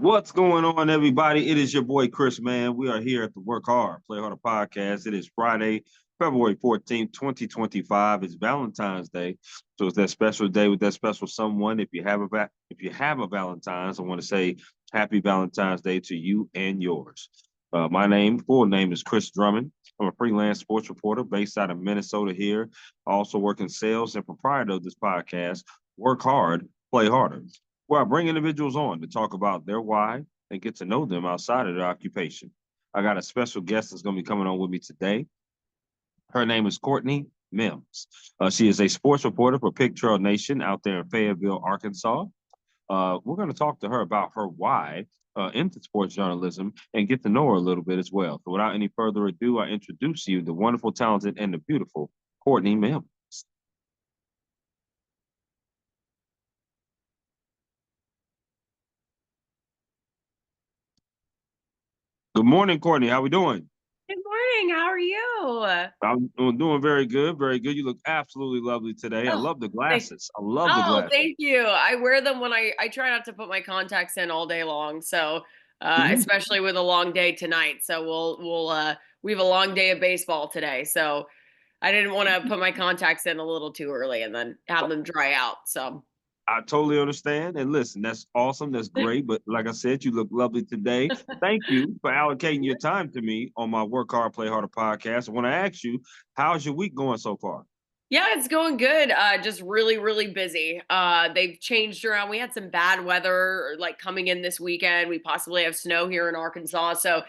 What's going on, everybody? It is your boy Chris, man. We are here at the Work Hard, Play Harder podcast. It is Friday, February 14th, 2025. It's Valentine's Day. So it's that special day with that special someone. If you have a Valentine's, I want to say happy Valentine's Day to you and yours. My full name is Chris Drummond. I'm a freelance sports reporter based out of Minnesota here. I also work in sales and proprietor of this podcast, Work Hard, Play Harder, where I bring individuals on to talk about their why and get to know them outside of their occupation. I got a special guest that's going to be coming on with me today. Her name is Courtney Mims. She is a sports reporter for Pig Trail Nation out there in Fayetteville, Arkansas. We're going to talk to her about her why into sports journalism and get to know her a little bit as well. So without any further ado, I introduce you the wonderful, talented, and the beautiful Courtney Mims. Good morning, Courtney. How we doing? Good morning. How are you? I'm doing very good, very good. You look absolutely lovely today. I Oh, love the thank, glasses. I love the oh, glasses. thank you. I wear them when I try not to put my contacts in all day long. So, Mhm. especially with a long day tonight. So we have a long day of baseball today. So I didn't want to put my contacts in a little too early and then have them dry out. So I totally understand. And listen, that's awesome. That's great. But like I said, you look lovely today. Thank you for allocating your time to me on my Work Hard, Play Harder podcast. I want to ask you, how's your week going so far? yeah, it's going good. Just really, really busy. They've changed around. We had some bad weather like coming in this weekend. We possibly have snow here in Arkansas. So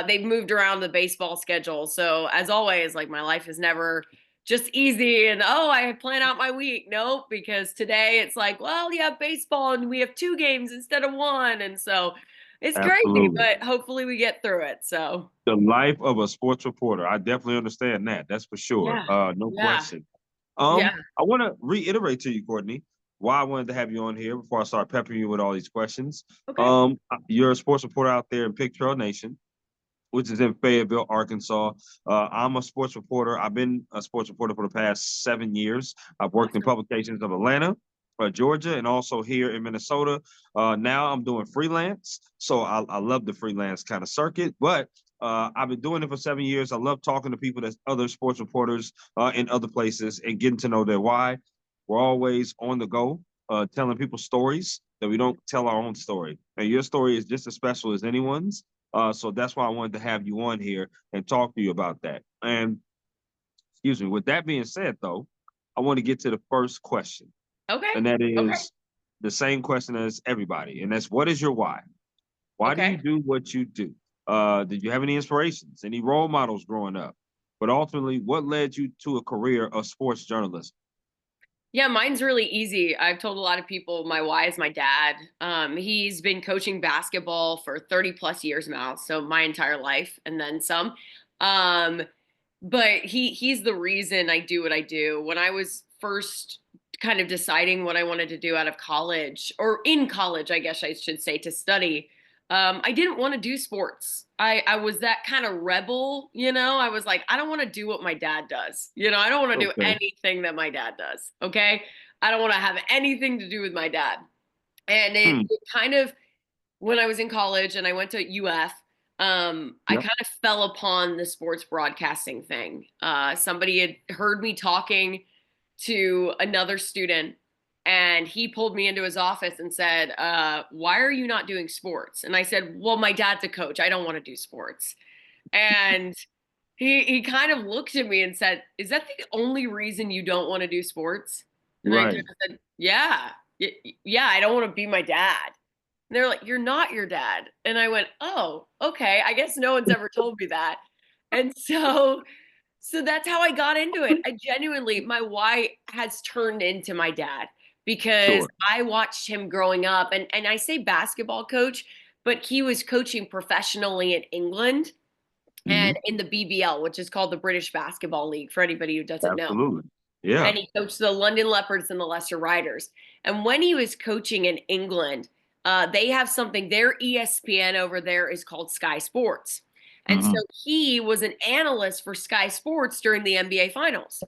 they've moved around the baseball schedule. So as always, like my life is never just easy and oh, I plan out my week. Nope, because today it's like, well, you have baseball and we have two games instead of one. And so it's crazy, Absolutely. but hopefully we get through it. So The life of a sports reporter. I definitely understand that. That's for sure. yeah. No Yeah. question. Yeah. I want to reiterate to you, Courtney, why I wanted to have you on here before I start peppering you with all these questions. Okay. You're a sports reporter out there in Pig Trail Nation, which is in Fayetteville, Arkansas. I'm a sports reporter. I've been a sports reporter for the past 7 years. I've worked in Awesome. publications of Atlanta, Georgia, and also here in Minnesota. Now I'm doing freelance. So I love the freelance kind of circuit, but I've been doing it for 7 years. I love talking to people that's other sports reporters in other places and getting to know their why. We're always on the go, telling people stories that we don't tell our own story. And your story is just as special as anyone's. So that's why I wanted to have you on here and talk to you about that. And excuse me, with that being said, though, I want to get to the first question. Okay. And that Okay. is the same question as everybody. And that's what is your why? Why do you Okay. do what you do? Did you have any inspirations, any role models growing up? But ultimately, what led you to a career of sports journalism? Yeah, mine's really easy. I've told a lot of people my why is my dad. He's been coaching basketball for 30 plus years now, so my entire life and then some. Um, but he's the reason I do what I do. When I was first kind of deciding what I wanted to do out of college or in college, I guess I should say, to study, I didn't want to do sports. I was that kind of rebel, I was like, I don't want to do what my dad does. I don't want to do Okay. anything that my dad does. Okay. I don't want to have anything to do with my dad. And Hmm. it kind of, when I was in college and I went to UF, I Yep. kind of fell upon the sports broadcasting thing. Somebody had heard me talking to another student, and he pulled me into his office and said, why are you not doing sports? And I said, well, my dad's a coach. I don't want to do sports. And he kind of looked at me and said, is that the only reason you don't want to do sports? And I kind Right. of said, yeah. Yeah, I don't want to be my dad. And they're like, you're not your dad. And I went, oh, okay. I guess no one's ever told me that. And so that's how I got into it. I genuinely, my why has turned into my dad because Sure. I watched him growing up, and I say basketball coach, but he was coaching professionally in England Hmm. and in the BBL, which is called the British Basketball League for anybody who doesn't know. Absolutely. Yeah. And he coached the London Leopards and the Leicester Riders. And when he was coaching in England, they have something, their ESPN over there is called Sky Sports. And so Hmm. he was an analyst for Sky Sports during the NBA Finals.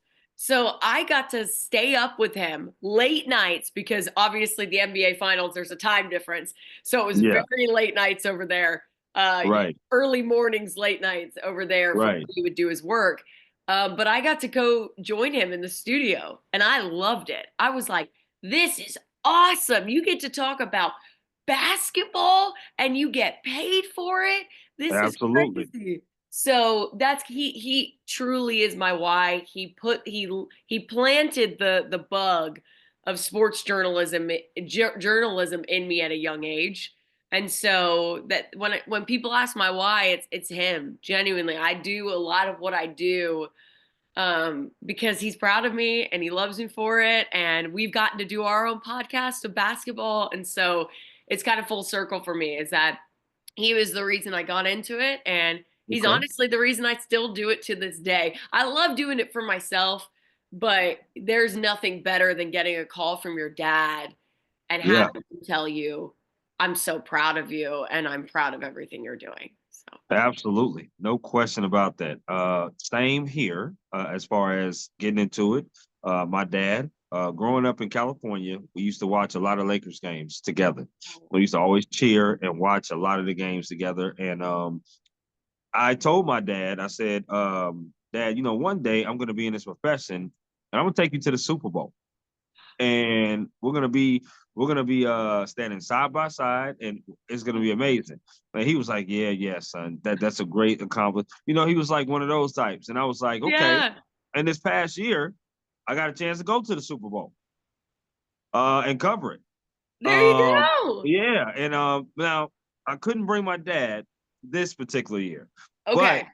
So I got to stay up with him late nights because obviously the NBA finals, there's a time difference. So it was Yeah. very late nights over there, Right. early mornings, late nights over there from Right. when he would do his work. But I got to go join him in the studio and I loved it. I was like, this is awesome. You get to talk about basketball and you get paid for it. This is Absolutely. crazy. So that's he truly is my why. He planted the bug of sports journalism in me at a young age. And so that when people ask my why, it's him. Genuinely, I do a lot of what I do because he's proud of me and he loves me for it. And we've gotten to do our own podcast of basketball, and so it's kind of full circle for me. Is that he was the reason I got into it, and he's Okay. honestly the reason I still do it to this day. I love doing it for myself, but there's nothing better than getting a call from your dad and Yeah. having him tell you, "I'm so proud of you, and I'm proud of everything you're doing." So, Absolutely. No question about that. Same here, as far as getting into it. My dad, growing up in California, we used to watch a lot of Lakers games together. We used to always cheer and watch a lot of the games together. And I told my dad, I said, Dad, one day I'm going to be in this profession and I'm going to take you to the Super Bowl. And we're gonna be standing side by side, and it's gonna be amazing. And he was like, "Yeah, yeah, son, that's a great accomplishment." He was like one of those types, and I was like, "Okay." yeah, And this past year, I got a chance to go to the Super Bowl, and cover it. there you go. Yeah, and now I couldn't bring my dad this particular year, but Okay.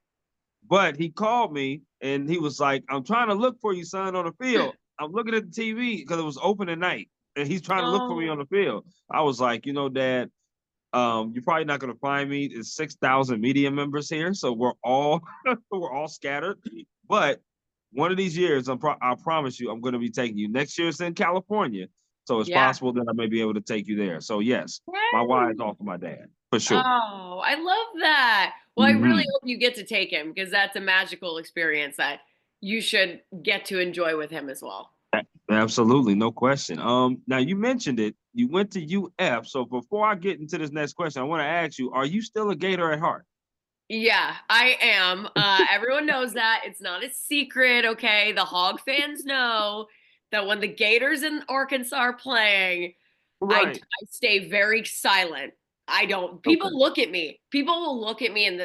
but he called me and he was like, "I'm trying to look for you, son, on the field. I'm looking at the TV because it was open at night, and he's trying to look for me on Oh, the field." I was like, Dad, you're probably not going to find me. There's 6,000 media members here, so we're all we're all scattered. But one of these years, I promise you, I'm going to be taking you. Next year, it's in California, so it's yeah. possible that I may be able to take you there. So yes, my why is Yay. off of my dad for sure. Oh, I love that. Well, I really Hmm. hope you get to take him because that's a magical experience that you should get to enjoy with him as well. Absolutely, no question. Now you mentioned it. You went to UF. So before I get into this next question, I want to ask you: are you still a Gator at heart? Yeah, I am. Everyone knows that. It's not a secret, okay? The Hog fans know that when the Gators in Arkansas are playing, Right. I stay very silent. I don't. People Okay. look at me. People will look at me in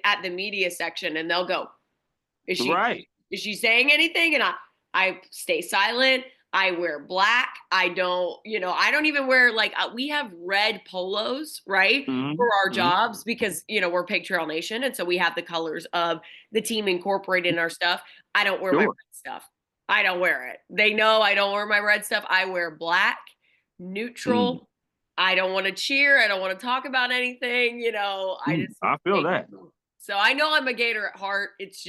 at the media section and they'll go, Is she Right. is she saying anything? And I stay silent. I wear black. I don't even wear like we have red polos, right? For our Hmm. jobs because we're Pig Trail Nation and so we have the colors of the team incorporated in our stuff. I don't wear my red Sure. stuff. I don't wear it. They know I don't wear my red stuff. I wear black, Mm. neutral. I don't want to cheer. I don't want to talk about anything. I Mm. just I feel stay that. neutral. So I know I'm a Gator at heart. It's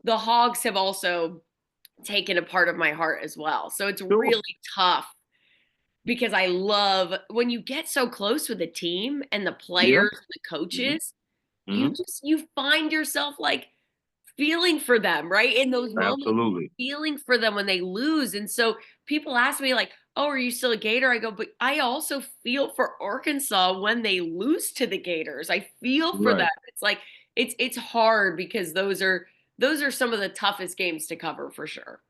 the Hogs have also taken a part of my heart as well. So it's Sure. really tough because I love when you get so close with a team and the Yeah. players and the Hmm. coaches, Hmm. you find yourself like feeling for them, right? In those moments, Absolutely. feeling for them when they lose. And so people ask me like, "Oh, are you still a Gator?" I go, "But I also feel for Arkansas when they lose to the Gators. I feel for them." Right. It's like it's hard because those are some of the toughest games to cover for sure.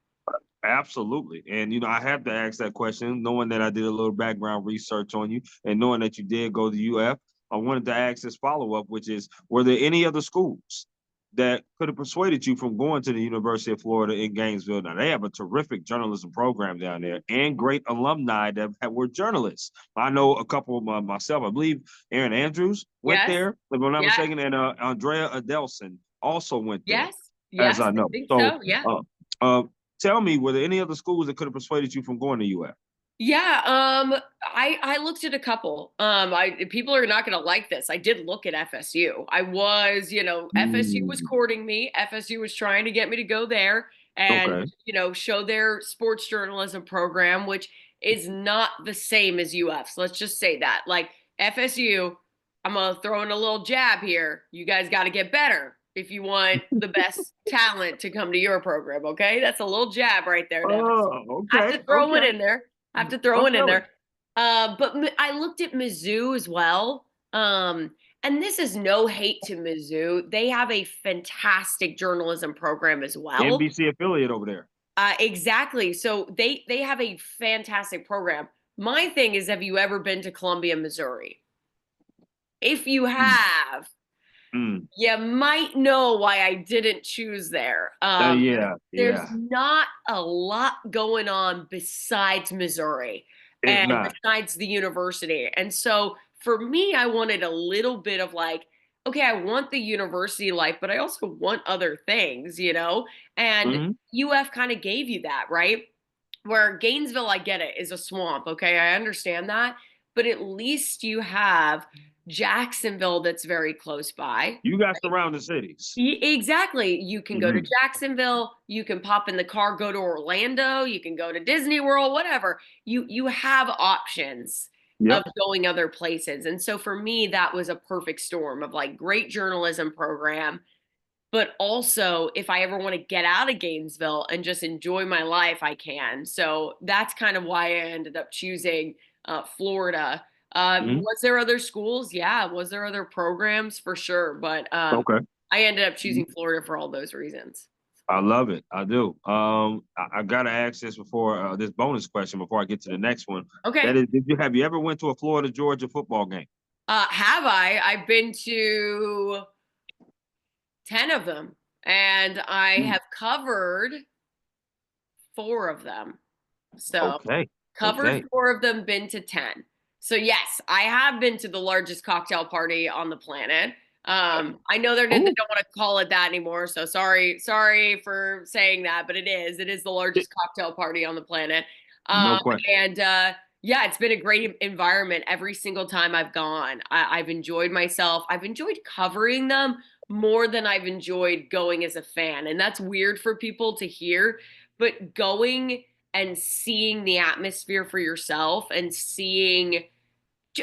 Absolutely. And I have to ask that question, knowing that I did a little background research on you and knowing that you did go to UF. I wanted to ask this follow-up, which is, were there any other schools that could have persuaded you from going to the University of Florida in Gainesville? Now they have a terrific journalism program down there and great alumni that were journalists. I know a couple of myself, I believe Aaron Andrews went Yes. there, if I'm not Yeah. mistaken, and Andrea Adelson also went there, Yes. as Yes. I I know. think So so. Yeah. uh, uh, tell me, were there any other schools that could have persuaded you from going to UF? Yeah, I looked at a couple. I people are not going to like this. I did look at FSU. FSU was Mm, courting me. FSU was trying to get me to go there and okay. show their sports journalism program, which is not the same as UF. So let's just say that. Like FSU, I'm gonna throw in a little jab here. You guys got to get better. if you want the best talent to come to your program. Okay, that's a little jab right there. Now, Oh, I have okay, to throw it okay. in there. I have to throw I'm it in feeling. there. But I looked at Mizzou as well. And this is no hate to Mizzou. They have a fantastic journalism program as well. NBC affiliate over there. Exactly. So they have a fantastic program. My thing is, have you ever been to Columbia, Missouri? If you Mm, have, mm. you might know why I didn't choose there. Yeah, There's yeah. not a lot going on besides Missouri It's and not. besides the university. And so for me, I wanted a little bit of like, okay, I want the university life, but I also want other things, you know? And Hmm. UF kind of gave you that, right? Where Gainesville, I get it, is a swamp. Okay, I understand that. But at least you have Jacksonville that's very close by. You got surrounding cities. Exactly. You can go to Hmm. Jacksonville, you can pop in the car, go to Orlando, you can go to Disney World, whatever. You have options of Yep. going other places. And so for me, that was a perfect storm of like great journalism program, but also if I ever want to get out of Gainesville and just enjoy my life, I can. So that's kind of why I ended up choosing Florida. Hmm. Was there other schools? Yeah. Was there other programs? For sure. But Okay. I ended up choosing Florida for all those reasons. I love it. I do. I gotta ask this before this bonus question before I get to the next one. That Okay. is, have you ever went to a Florida Georgia football game? Have I? I've been to 10 of them and I Mm. have covered four of them. So Okay. covered Okay. four of them, been to 10. So yes, I have been to the largest cocktail party on the planet. I know they Oh, don't want to call it that anymore. So sorry for saying that, but it is. It is the largest cocktail party on the planet. no question. And yeah, it's been a great environment every single time I've gone. I've enjoyed myself. I've enjoyed covering them more than I've enjoyed going as a fan. And that's weird for people to hear, but going and seeing the atmosphere for yourself and seeing,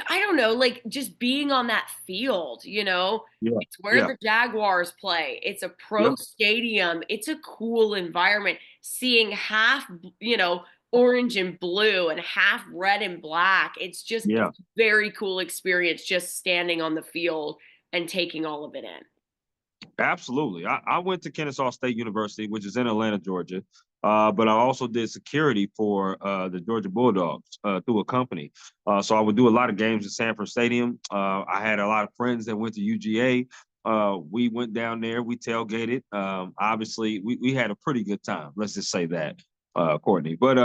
I don't know, like just being on that field, you know, Yeah. it's where Yeah. the Jaguars play. It's a pro Yep. stadium. It's a cool environment. Seeing half, you know, orange and blue and half red and black. Yeah. It's a very cool experience just standing on the field and taking all of it in. Absolutely. I went to Kennesaw State University, which is in Atlanta, Georgia. But I also did security for the Georgia Bulldogs through a company. So I would do a lot of games at Sanford Stadium. I had a lot of friends that went to UGA. We went down there, we tailgated. Obviously, we had a pretty good time. Let's just say that, Courtney. But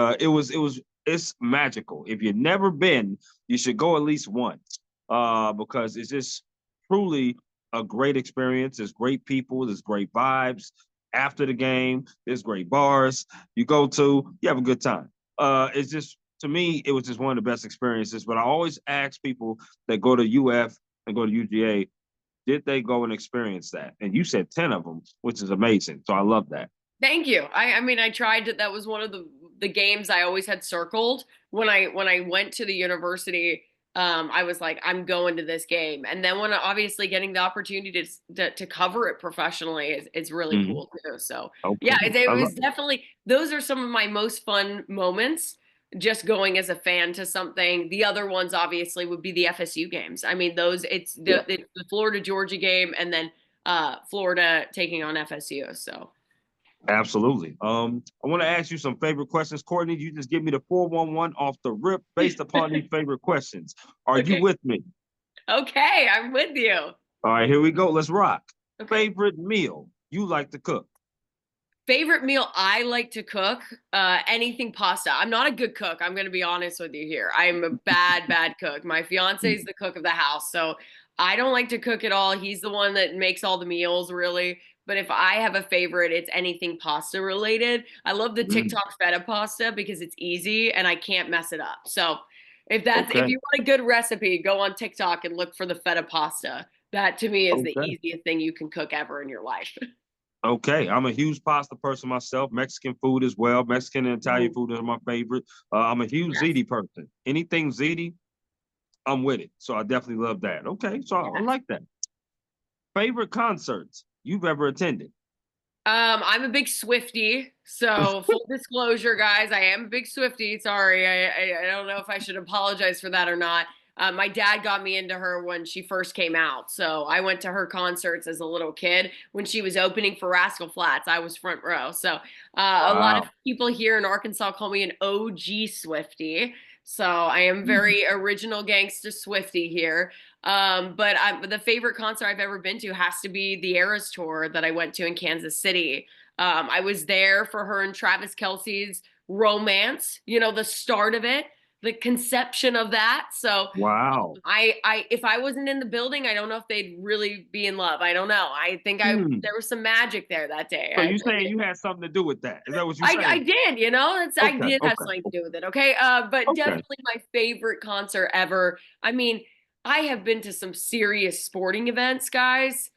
it's magical. If you've never been, you should go at least once because it's just truly a great experience. There's great people. There's great vibes. After the game, there's great bars you go to. You have a good time. It's just to me, it was just one of the best experiences. But I always ask people that go to UF and go to UGA, did they go and experience that? And you said 10 of them, which is amazing. So I love that. Thank you. I mean, I tried to, that was one of the games I always had circled when I went to the university. I was like, I'm going to this game. And then when obviously getting the opportunity to cover it professionally is really Mm-hmm. cool too. So yeah, Okay. it was definitely, those are some of my most fun moments, just going as a fan to something. The other ones obviously would be the FSU games. I mean, those Yeah. it's the Florida Georgia game and then Florida taking on FSU. So Absolutely. I want to ask you some favorite questions, Courtney. You just give me the 411 off the rip based upon these favorite questions. Are you okay. with me? Okay, I'm with you. All right, here we go. Let's rock. Okay. Favorite meal you like to cook? Favorite meal I like to cook, anything pasta. I'm not a good cook. I'm going to be honest with you here. I'm a bad cook. My fiance is the cook of the house. So I don't like to cook at all. He's the one that makes all the meals, really. But if I have a favorite, it's anything pasta related. I love the Mm, TikTok feta pasta because it's easy and I can't mess it up. So if okay, you want a good recipe, go on TikTok and look for the feta pasta. That to me is the okay, easiest thing you can cook ever in your life. okay. I'm a huge pasta person myself. Mexican food as well. Mexican and Italian food are my favorite. I'm a huge Yes. ziti person. Anything ziti, I'm with it. So I definitely love that. Okay, so I Yes. like that. Favorite concerts? you've ever attended? I'm a big Swiftie, so full disclosure, guys, I am a big Swiftie. Sorry, I don't know if I should apologize for that or not. My dad got me into her when she first came out, so I went to her concerts as a little kid when she was opening for Rascal Flatts. I was front row, so a lot of Wow. people here in Arkansas call me an OG Swiftie. So I am very original gangsta Swiftie here. But the favorite concert I've ever been to has to be the Eras tour that I went to in Kansas City. I was there for her and Travis Kelce's romance, the start of it, the conception of that. So Wow. if I wasn't in the building, I don't know if they'd really be in love. I don't know. I think Hmm. there was some magic there that day. So you saying you had something to do with that? Is that what you I saying? did, I Okay. did have Okay. something to do with it. Okay. But Okay. definitely my favorite concert ever. I mean, I have been to some serious sporting events, guys,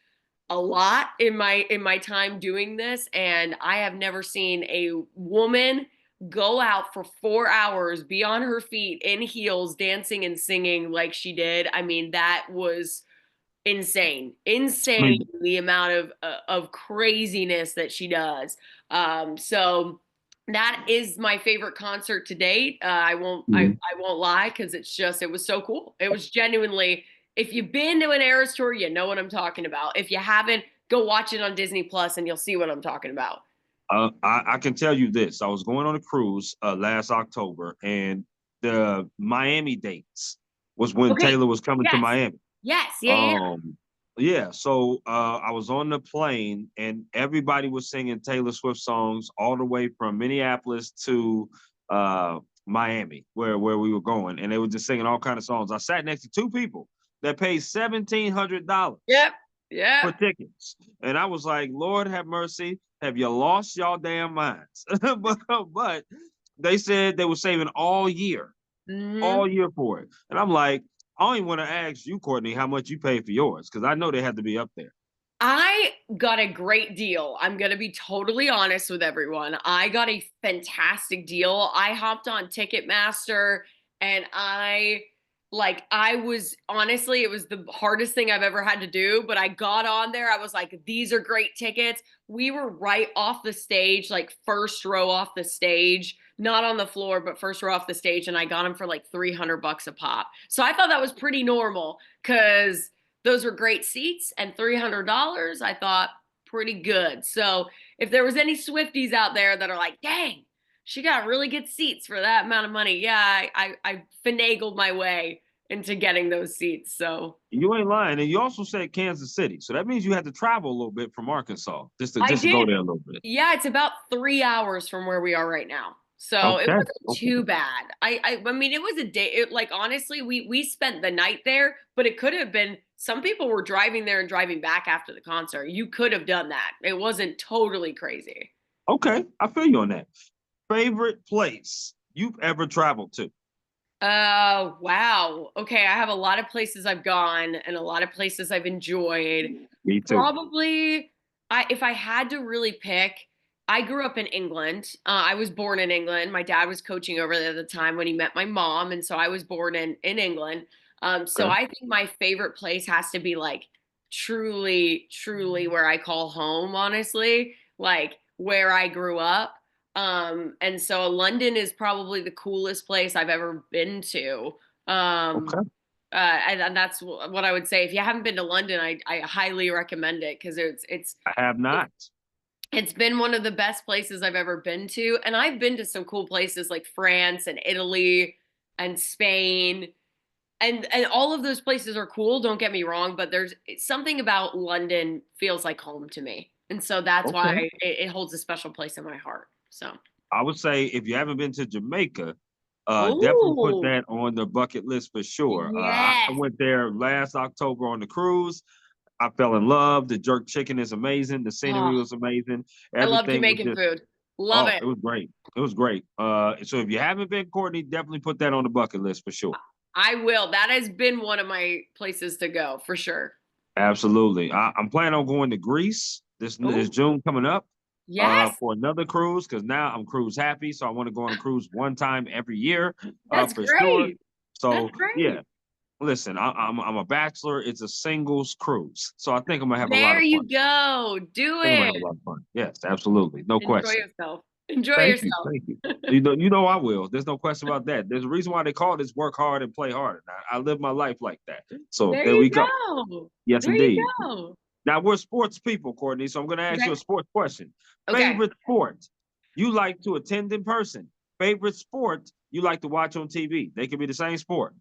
a lot in my time doing this, and I have never seen a woman go out for 4 hours, be on her feet in heels, dancing and singing like she did. I mean, that was I insane, mean, the amount of craziness that she does. So that is my favorite concert to date. mhm. I won't lie, because it was so cool. It was genuinely, if you've been to an Eras tour, you know what I'm talking about. If you haven't, go watch it on Disney Plus and you'll see what I'm talking about. I can tell you this. I was going on a cruise last October, and the Miami dates was when Okay. Taylor was coming to Yes. Miami. Yes. Yeah. Yeah. Yeah. Um, yeah, so I was on the plane, and everybody was singing Taylor Swift songs all the way from Minneapolis to Miami, where we were going, and they were just singing all kind of songs. I sat next to two people that paid $1,700 Yep. Yep. for tickets. And I was like, Lord have mercy. Have you lost y'all damn minds? but they said they were saving Hmm. all year for it. And I'm like, I don't even want to ask you, Courtney, how much you paid for yours, because I know they had to be up there. I got a great deal. I'm going to be totally honest with everyone. I got a fantastic deal. I hopped on Ticketmaster, and I was honestly, it was the hardest thing I've ever had to do, but I got on there. I was like, these are great tickets. We were right off the stage, like first row off the stage, not on the floor, but first row off the stage. And I got them for like $300 a pop. So I thought that was pretty normal, because those were great seats, and $300, I thought, pretty good. So if there was any Swifties out there that are like, dang, she got really good seats for that amount of money. Yeah, I finagled my way into getting those seats. So You ain't lying. And you also said Kansas City. So that means you had to travel a little bit from Arkansas I just to go did. there a little bit. Yeah, it's about 3 hours from where we are right now. So it Okay. wasn't Okay. too bad. I mean, it was a day. Like, honestly, we spent the night there, but it could have been. Some people were driving there and driving back after the concert. You could have done that. It wasn't totally crazy. Okay. I feel you on that. Favorite place you've ever traveled to? Wow. Okay, I have a lot of places I've gone and a lot of places I've enjoyed. Me too. Probably, if I had to really pick, I grew up in England. I was born in England. My dad was coaching over there at the time when he met my mom, and so I was born in England. So Okay. I think my favorite place has to be like truly where I call home, honestly, like where I grew up. And so London is probably the coolest place I've ever been to. Um, Okay. and that's what I would say. If you haven't been to London, I highly recommend it, because I have not. it's been one of the best places I've ever been to. And I've been to some cool places like France and Italy and Spain. And all of those places are cool, don't get me wrong, but there's something about London feels like home to me. And so that's why Okay. it holds a special place in my heart. So, I would say if you haven't been to Jamaica, definitely put oh, that on the bucket list for sure. I yes. went there last October on the cruise. I fell in love. The jerk chicken is amazing. The scenery Oh, was amazing. I love Everything was Jamaican just, food. Love oh, it. it was great. It was great. So if you haven't been, Courtney, definitely put that on the bucket list for sure. I will. That has been one of my places to go for sure. Absolutely. I'm planning on going to Greece this Oh, June coming up yes. for another cruise, because now I'm cruise happy. So I want to go on a cruise one time every year That's for sure. great. That's So yeah, great. Listen, I'm a bachelor. It's a singles cruise, so I think I'm gonna have a lot There of fun. you go. Do I think I'm gonna have it. a lot of fun. Yes, absolutely, no Enjoy question. yourself. Enjoy Thank you, yourself. thank you. You know I will. There's no question about that. There's a reason why they call this work hard and play harder. I live my life like that. So There there you we go. go. Yes, There you indeed. go. Now we're sports people, Courtney. So I'm going to ask you a Okay. sports question. Okay. Favorite sport you like to attend in person? Favorite sport you like to watch on TV? They could be the same sport.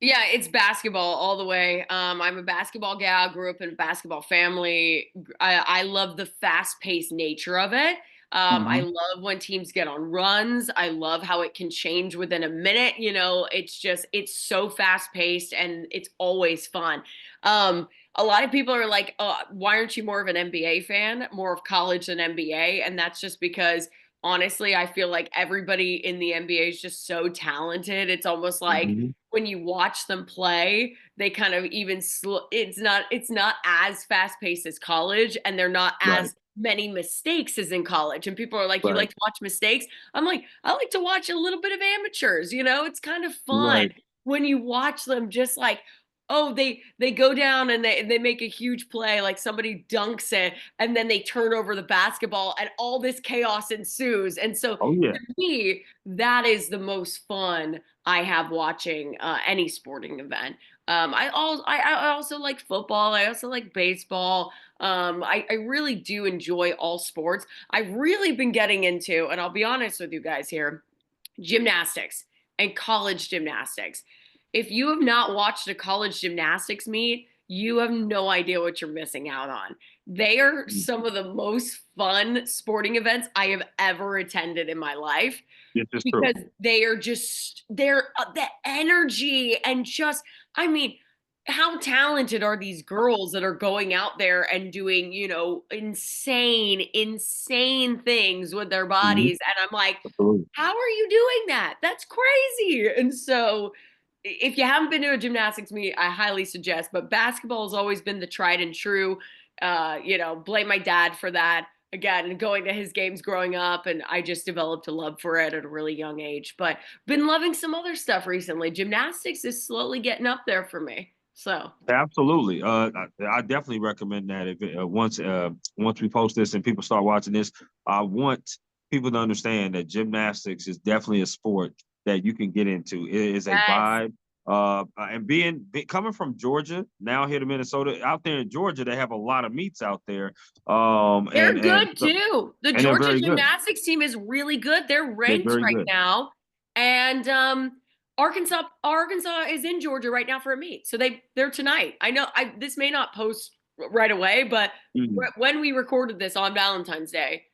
Yeah, it's basketball all the way. I'm a basketball gal, grew up in a basketball family. I love the fast-paced nature of it. I Hmm. love when teams get on runs. I love how it can change within a minute. It's so fast-paced and it's always fun. A lot of people are like, oh, why aren't you more of an NBA fan, more of college than NBA? And that's just because honestly, I feel like everybody in the NBA is just so talented. It's almost like Hmm. when you watch them play, they kind of it's not as fast paced as college, and they're not Right, as many mistakes as in college. And people are like, "You right, like to watch mistakes?" I'm like, "I like to watch a little bit of amateurs." It's kind of fun right, when you watch them just like. Oh, they go down and they make a huge play, like somebody dunks it, and then they turn over the basketball, and all this chaos ensues. And so, oh yeah. to me, that is the most fun I have watching any sporting event. I also like football. I also like baseball. I really do enjoy all sports. I've really been getting into, and I'll be honest with you guys here, gymnastics and college gymnastics. If you have not watched a college gymnastics meet, you have no idea what you're missing out on. They are some of the most fun sporting events I have ever attended in my life This is true. because they're the energy and just I mean, how talented are these girls that are going out there and doing, insane things with their Hmm. bodies? And I'm like, Absolutely. how are you doing that? That's crazy. And so if you haven't been to a gymnastics meet, I highly suggest. But basketball has always been the tried and true. Blame my dad for that. Again, going to his games growing up, and I just developed a love for it at a really young age. But been loving some other stuff recently. Gymnastics is slowly getting up there for me. So Absolutely. I definitely recommend that if once we post this and people start watching this, I want people to understand that gymnastics is definitely a sport that you can get into. It is a yes, vibe. And coming from Georgia now here to Minnesota, out there in Georgia, they have a lot of meets out there. they're good too. The And they're Georgia very good. gymnastics team is really good. They're They're ranked very right good. now, and Arkansas is in Georgia right now for a meet. So they're tonight. I know this may not post right away, but Mhm. when we recorded this on Valentine's Day,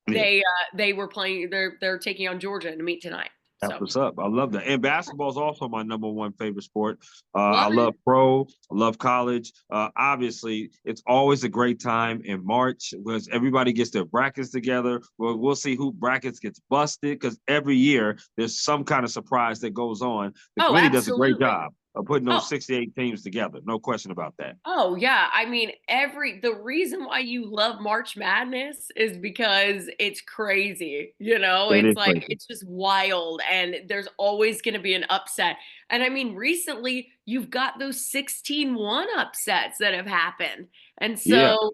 Yeah. they were playing. They're taking on Georgia in a meet tonight. That's So what's up. I love that. And basketball is also my number one favorite sport. I love love it. pro. I love college. Obviously, it's always a great time in March because everybody gets their brackets together. We'll see who brackets gets busted because every year there's some kind of surprise that goes on. The Oh, committee does a great absolutely. job of putting Oh, those 68 teams together. No question about that. Oh yeah, I mean the reason why you love March Madness is because it's crazy. It It's is like crazy. it's just wild and there's always going to be an upset. And I mean recently you've got those 16-1 upsets that have happened. And Yeah. so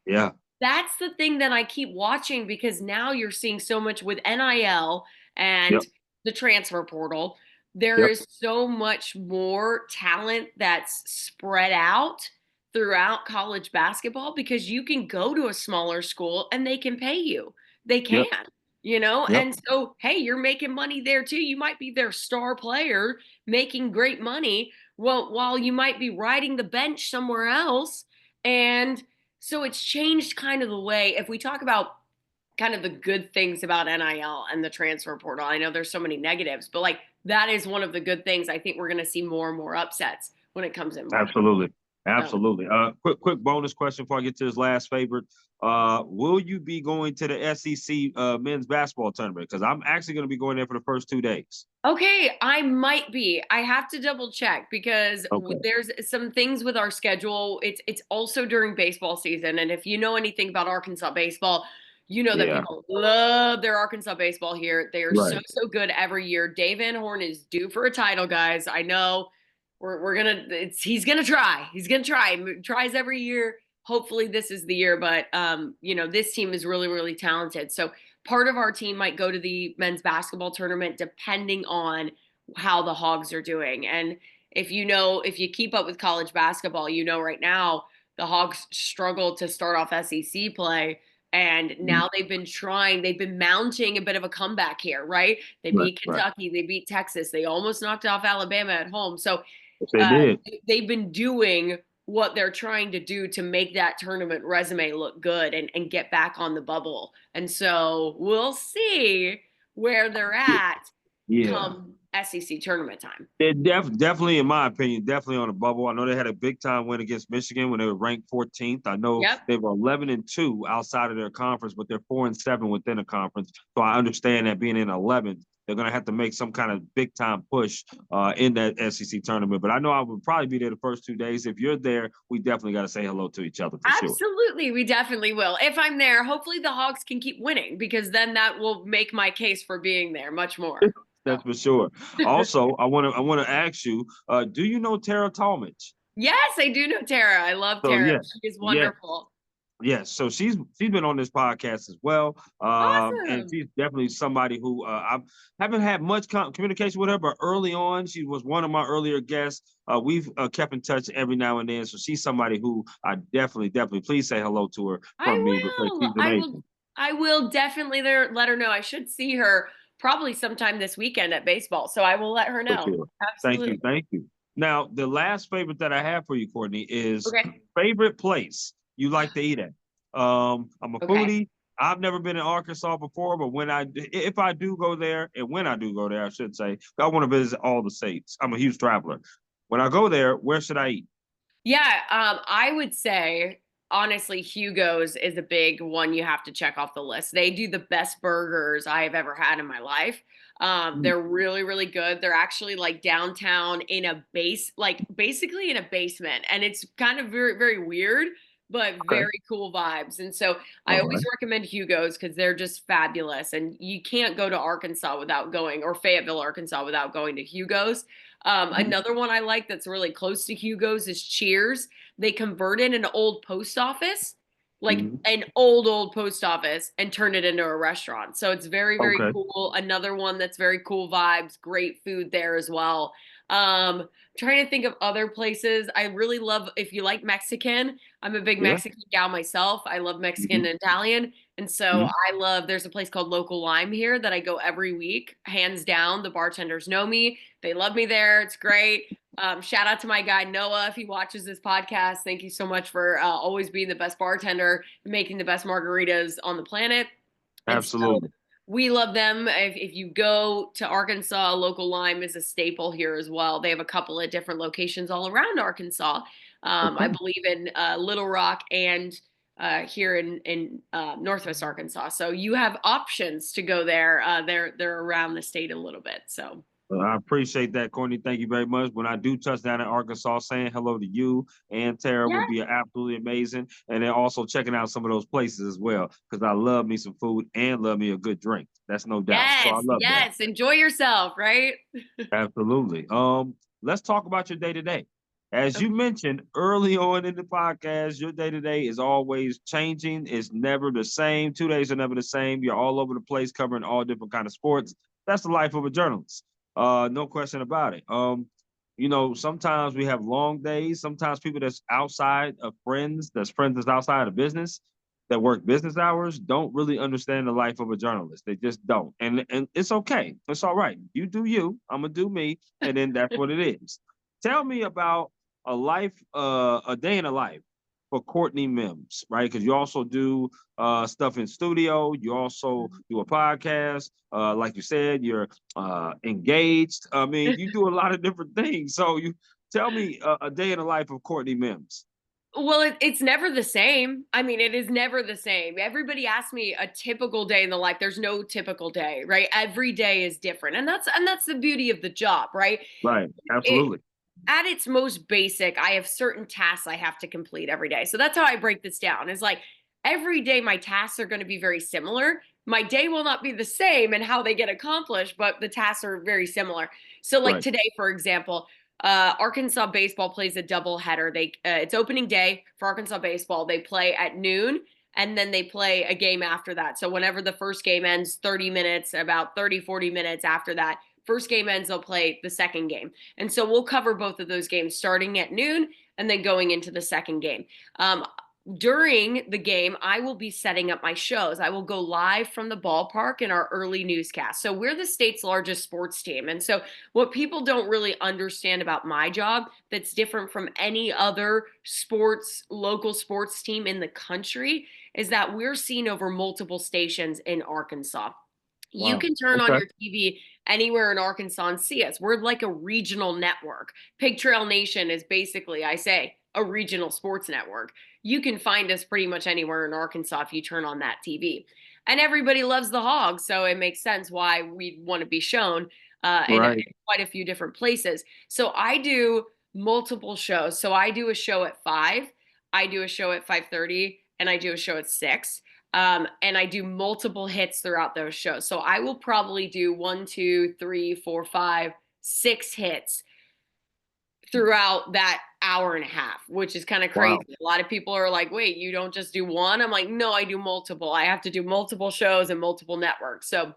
Yeah. that's the thing that I keep watching because now you're seeing so much with NIL Yep. and the transfer portal. There Yep. is so much more talent that's spread out throughout college basketball because you can go to a smaller school and they can pay you. They Yep. can. Yep. And so, hey, you're making money there too. You might be their star player making great money. Well, while you might be riding the bench somewhere else. And so it's changed kind of the way, if we talk about kind of the good things about NIL and the transfer portal, I know there's so many negatives, but like that is one of the good things. I think we're going to see more and more upsets when it comes in March. Absolutely. So, Absolutely. Quick bonus question before I get to his last favorite. Will you be going to the SEC men's basketball tournament? Because I'm actually going to be going there for the first 2 days. okay, I might be. I have to double check because Okay. there's some things with our schedule. It's also during baseball season, and if you know anything about Arkansas baseball, you know that Yeah. people love their Arkansas baseball here. They are so Right. so good every year. Dave Van Horn is due for a title, guys. I know. we're gonna he's gonna try. He's gonna try. Tries every year. Hopefully this is the year, but this team is really, really talented. So part of our team might go to the men's basketball tournament depending on how the Hogs are doing. And if you keep up with college basketball, right now the Hogs struggled to start off SEC play. And Mhm. now they've been mounting a bit of a comeback here, right? They Right, beat right. Kentucky, they beat Texas, they almost knocked off Alabama at home. So Yes, they did. they've been doing what they're trying to do to make that tournament resume look good and get back on the bubble. And so we'll see where they're at Yeah. come SEC tournament time. Definitely, in my opinion, definitely on the bubble. I know they had a big time win against Michigan when they were ranked 14th. I know Yep. they were 11-2 outside of their conference, but they're 4-7 within the conference. So I understand that being in 11th, they're going to have to make some kind of big time push in that SEC tournament. But I know I would probably be there the first 2 days. If you're there, we definitely got to say hello to each other for sure. Absolutely, we definitely will. If I'm there, hopefully the Hogs can keep winning because then that will make my case for being there much more. That's So. for sure. Also, I want to ask you, do you know Tara Talmadge? Yes, I do know Tara. I love So Tara. yeah, She is yeah. wonderful. Yes, so she's been on this podcast as well, and Awesome. she's definitely somebody who I haven't had much communication with her, but early on she was one of my earlier guests. We've kept in touch every now and then, so she's somebody who I definitely please say hello to her I from me because will. she's amazing. I will definitely let her know. I should see her probably sometime this weekend at baseball. So I will let her For know. sure. Thank Absolutely. you, thank you. Now, the last favorite that I have for you, Courtney, is Okay. favorite place you like to eat at. I'm a Okay. foodie. I've never been in Arkansas before, but if I do go there, and when I do go there, I should say, I want to visit all the states. I'm a huge traveler. When I go there, where should I eat? Yeah, I would say honestly, Hugo's is a big one you have to check off the list. They do the best burgers I have ever had in my life. Mm, They're really, really good. They're actually like downtown in a like basically in a basement, and it's kind of very, very weird, but okay, very cool vibes. And so I all always right. recommend Hugo's because they're just fabulous, and you can't go to Arkansas without going, or Fayetteville, Arkansas, without going to Hugo's. Mhm, Another one I like that's really close to Hugo's is Cheers. They converted an old post office, like mhm. an old post office, and turned it into a restaurant. So it's very, very Okay. cool. Another one that's very cool vibes, great food there as well. Trying to think of other places. I really love, if you like Mexican, I'm a big Yeah. Mexican gal myself. I love Mexican Mhm, and Italian. And so mhm. there's a place called Local Lime here that I go every week. Hands down, the bartenders know me. They love me there. It's great. Shout out to my guy Noah if he watches this podcast. Thank you so much for always being the best bartender and making the best margaritas on the planet. And so Absolutely. we love them. If you go to Arkansas, Local Lime is a staple here as well. They have a couple of different locations all around Arkansas. I Okay. believe in Little Rock and here in Northwest Arkansas. So you have options to go there. They're around the state a little bit. So I appreciate that, Courtney. Thank you very much. When I do touch down in Arkansas, saying hello to you and Tara yeah. would be absolutely amazing. And then also checking out some of those places as well, because I love me some food and love me a good drink. That's no doubt. So I Yes, love that. yes. Enjoy yourself, right? Absolutely. Let's talk about your day to day. As you Okay. mentioned early on in the podcast, your day to day is always changing. It's never the same. 2 days are never the same. You're all over the place covering all different kind of sports. That's the life of a journalist. No question about it. Sometimes we have long days. Sometimes people that's outside of friends that's outside of business, that work business hours, don't really understand the life of a journalist. They just don't. And it's okay. It's all right. You do you. I'm gonna do me, and then that's what it is. Tell me about a day in a life for Courtney Mims, right? Because you also do stuff in studio. You also do a podcast. Like you said, you're engaged. I mean, you do a lot of different things. So you tell me a day in the life of Courtney Mims. Well, it's never the same. I mean, it is never the same. Everybody asks me a typical day in the life. There's no typical day, right? Every day is different. And that's the beauty of the job, right? Right. It Absolutely. at its most basic, I have certain tasks I have to complete every day. So that's how I break this down. Is like every day my tasks are going to be very similar. My day will not be the same in how they get accomplished, but the tasks are very similar. So like Right. today, for example, Arkansas baseball plays a doubleheader. It's opening day for Arkansas baseball. They play at noon and then they play a game after that. So whenever the first game ends, 30 minutes, about 30, 40 minutes after that, first game ends, they'll play the second game. And so we'll cover both of those games starting at noon and then going into the second game. During the game, I will be setting up my shows. I will go live from the ballpark in our early newscast. So we're the state's largest sports team. And so what people don't really understand about my job that's different from any other local sports team in the country is that we're seen over multiple stations in Arkansas. You Wow. can turn on Okay. your TV anywhere in Arkansas and see us. We're like a regional network. Pig Trail Nation is basically, I say, a regional sports network. You can find us pretty much anywhere in Arkansas if you turn on that TV. And everybody loves the Hogs, so it makes sense why we want to be shown in Right. quite a few different places. So I do multiple shows. So I do a show at 5, I do a show at 5:30, and I do a show at 6. And I do multiple hits throughout those shows. So I will probably do 1, 2, 3, 4, 5, 6 hits throughout that hour and a half, which is kind of crazy. Wow. A lot of people are like, wait, you don't just do one? I'm like, no, I do multiple. I have to do multiple shows and multiple networks. So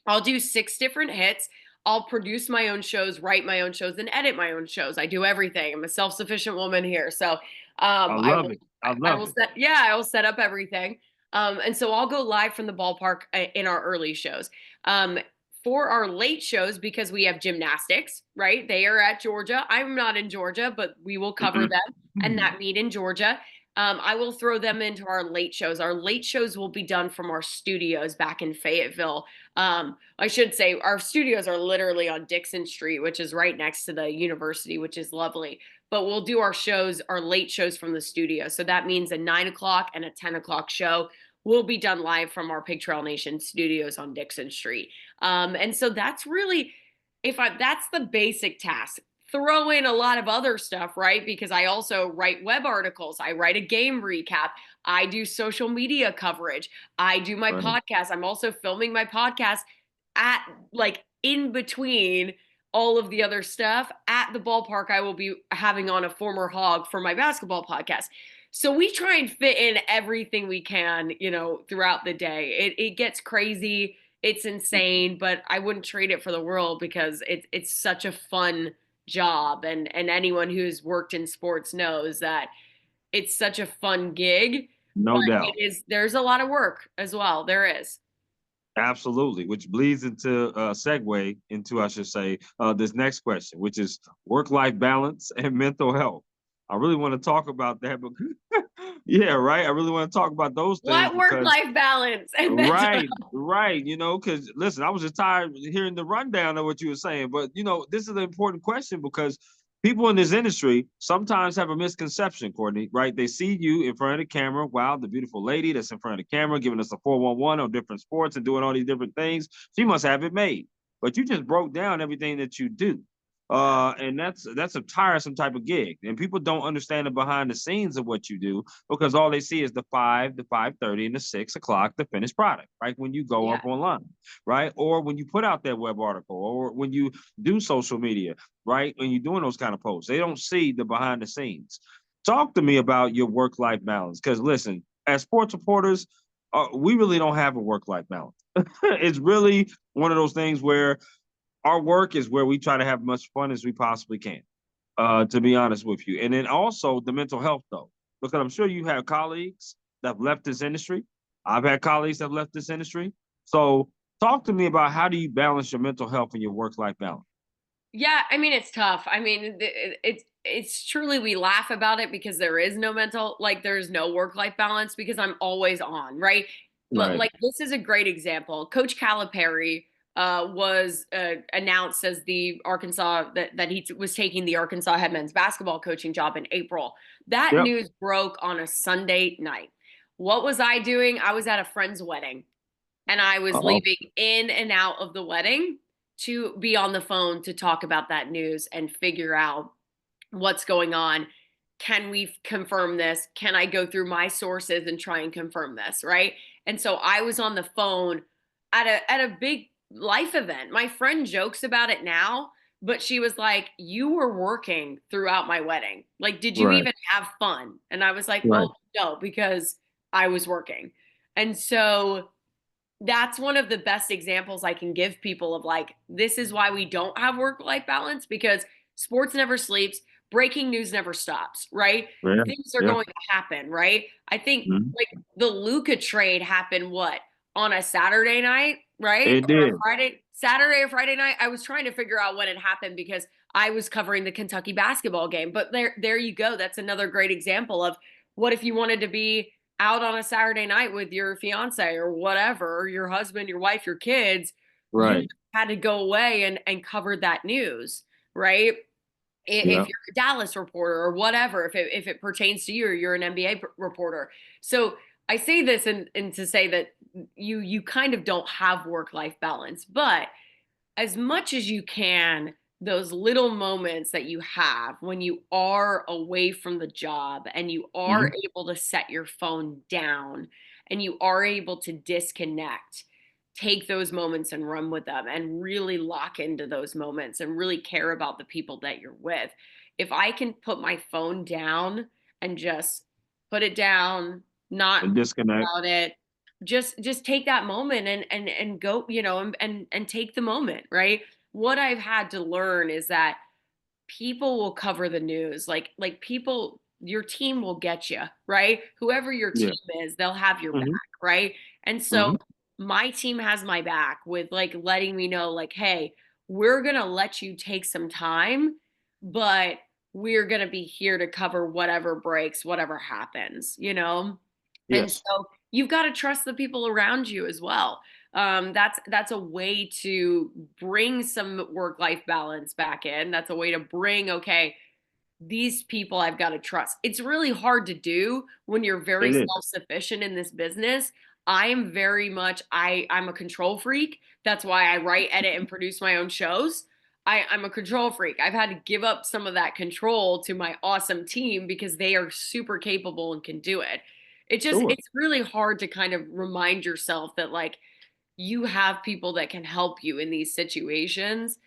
I'll do 6 different hits. I'll produce my own shows, write my own shows, and edit my own shows. I do everything. I'm a self-sufficient woman here. So I I love will it. I I love will it. I will set up everything. And so I'll go live from the ballpark in our early shows. Um, for our late shows, because we have gymnastics, right? They are at Georgia. I'm not in Georgia, but we will cover them and that meet in Georgia. I will throw them into our late shows. Our late shows will be done from our studios back in Fayetteville. I should say our studios are literally on Dixon Street, which is right next to the university, which is lovely. But we'll do our shows, our late shows from the studio. So that means a 9 o'clock and a 10 o'clock show will be done live from our Pig Trail Nation studios on Dixon Street. And so that's really, that's the basic task. Throw in a lot of other stuff, right? Because I also write web articles. I write a game recap. I do social media coverage. I do my Right. podcast. I'm also filming my podcast at like in between all of the other stuff at the ballpark. I will be having on a former Hog for my basketball podcast. So we try and fit in everything we can, throughout the day. It gets crazy. It's insane, but I wouldn't trade it for the world because it's such a fun job. And anyone who's worked in sports knows that it's such a fun gig, No but doubt. there's a lot of work as well. There is. Absolutely, which bleeds into segue into, I should say, this next question, which is work-life balance and mental health. I really want to talk about that, but yeah, right. I really want to talk about those things What because work-life balance and mental right, health? right. Because listen, I was just tired of hearing the rundown of what you were saying, but this is an important question because people in this industry sometimes have a misconception, Courtney, right? They see you in front of the camera. Wow, the beautiful lady that's in front of the camera giving us a 411 on different sports and doing all these different things. She must have it made. But you just broke down everything that you do. And that's a tiresome type of gig. And people don't understand the behind the scenes of what you do because all they see is the 5, the 5:30, and the 6 o'clock, the finished product, right? When you go Yeah. up online, right? Or when you put out that web article, or when you do social media, right? When you're doing those kind of posts, they don't see the behind the scenes. Talk to me about your work-life balance. Because listen, as sports reporters, we really don't have a work-life balance. It's really one of those things where our work is where we try to have much fun as we possibly can, to be honest with you. And then also the mental health, though, because I'm sure you have colleagues that have left this industry. I've had colleagues that have left this industry. So talk to me about how do you balance your mental health and your work-life balance? Yeah, I mean it's tough. I mean it's truly, we laugh about it because there is no there's no work-life balance because I'm always on, right? Right. Like this is a great example. Coach Calipari was announced as the Arkansas that he was taking the Arkansas head men's basketball coaching job in April. That Yep. news broke on a Sunday night. What was I doing? I was at a friend's wedding and I was Oh, leaving in and out of the wedding to be on the phone to talk about that news and figure out what's going on. Can we confirm this? Can I go through my sources and try and confirm this, right? And so I was on the phone at a big life event. My friend jokes about it now, But she was like, "You were working throughout my wedding. Like, did you Right. even have fun?" And I was like, Right. "Well, no, because I was working." And so that's one of the best examples I can give people of like, this is why we don't have work life balance because sports never sleeps, breaking news never stops, right? Yeah. Things are Yeah. going to happen, right? I think Mhm. like the Luca trade happened what on a Saturday night, right? It Or a did. Saturday or Friday night. I was trying to figure out when it happened because I was covering the Kentucky basketball game. But there you go. That's another great example of what if you wanted to be out on a Saturday night with your fiance or whatever, or your husband, your wife, your kids, you Right. had to go away and cover that news, right? Yeah. If you're a Dallas reporter or whatever, if it pertains to you or you're an NBA reporter. So I say this and to say that you kind of don't have work life balance, but as much as you can, those little moments that you have when you are away from the job and you are Hmm. able to set your phone down and you are able to disconnect, take those moments and run with them and really lock into those moments and really care about the people that you're with. If I can put my phone down and just put it down, not And disconnect. about it, just take that moment and go, and take the moment, right? What I've had to learn is that people will cover the news, like people, your team will get you, right? Whoever your Yeah. team is, they'll have your back, Hmm. right? And so Hmm. my team has my back with like letting me know like, hey, we're going to let you take some time, but we're going to be here to cover whatever breaks, whatever happens, and Yes. so you've got to trust the people around you as well. That's a way to bring some work life balance back in. That's a way to bring, okay, these people I've got to trust. It's really hard to do when you're very It is. self-sufficient in this business. I am very much I'm a control freak. That's why I write, edit, and produce my own shows. I'm a control freak. I've had to give up some of that control to my awesome team because they are super capable and can do it. Sure. It's really hard to kind of remind yourself that like you have people that can help you in these situations.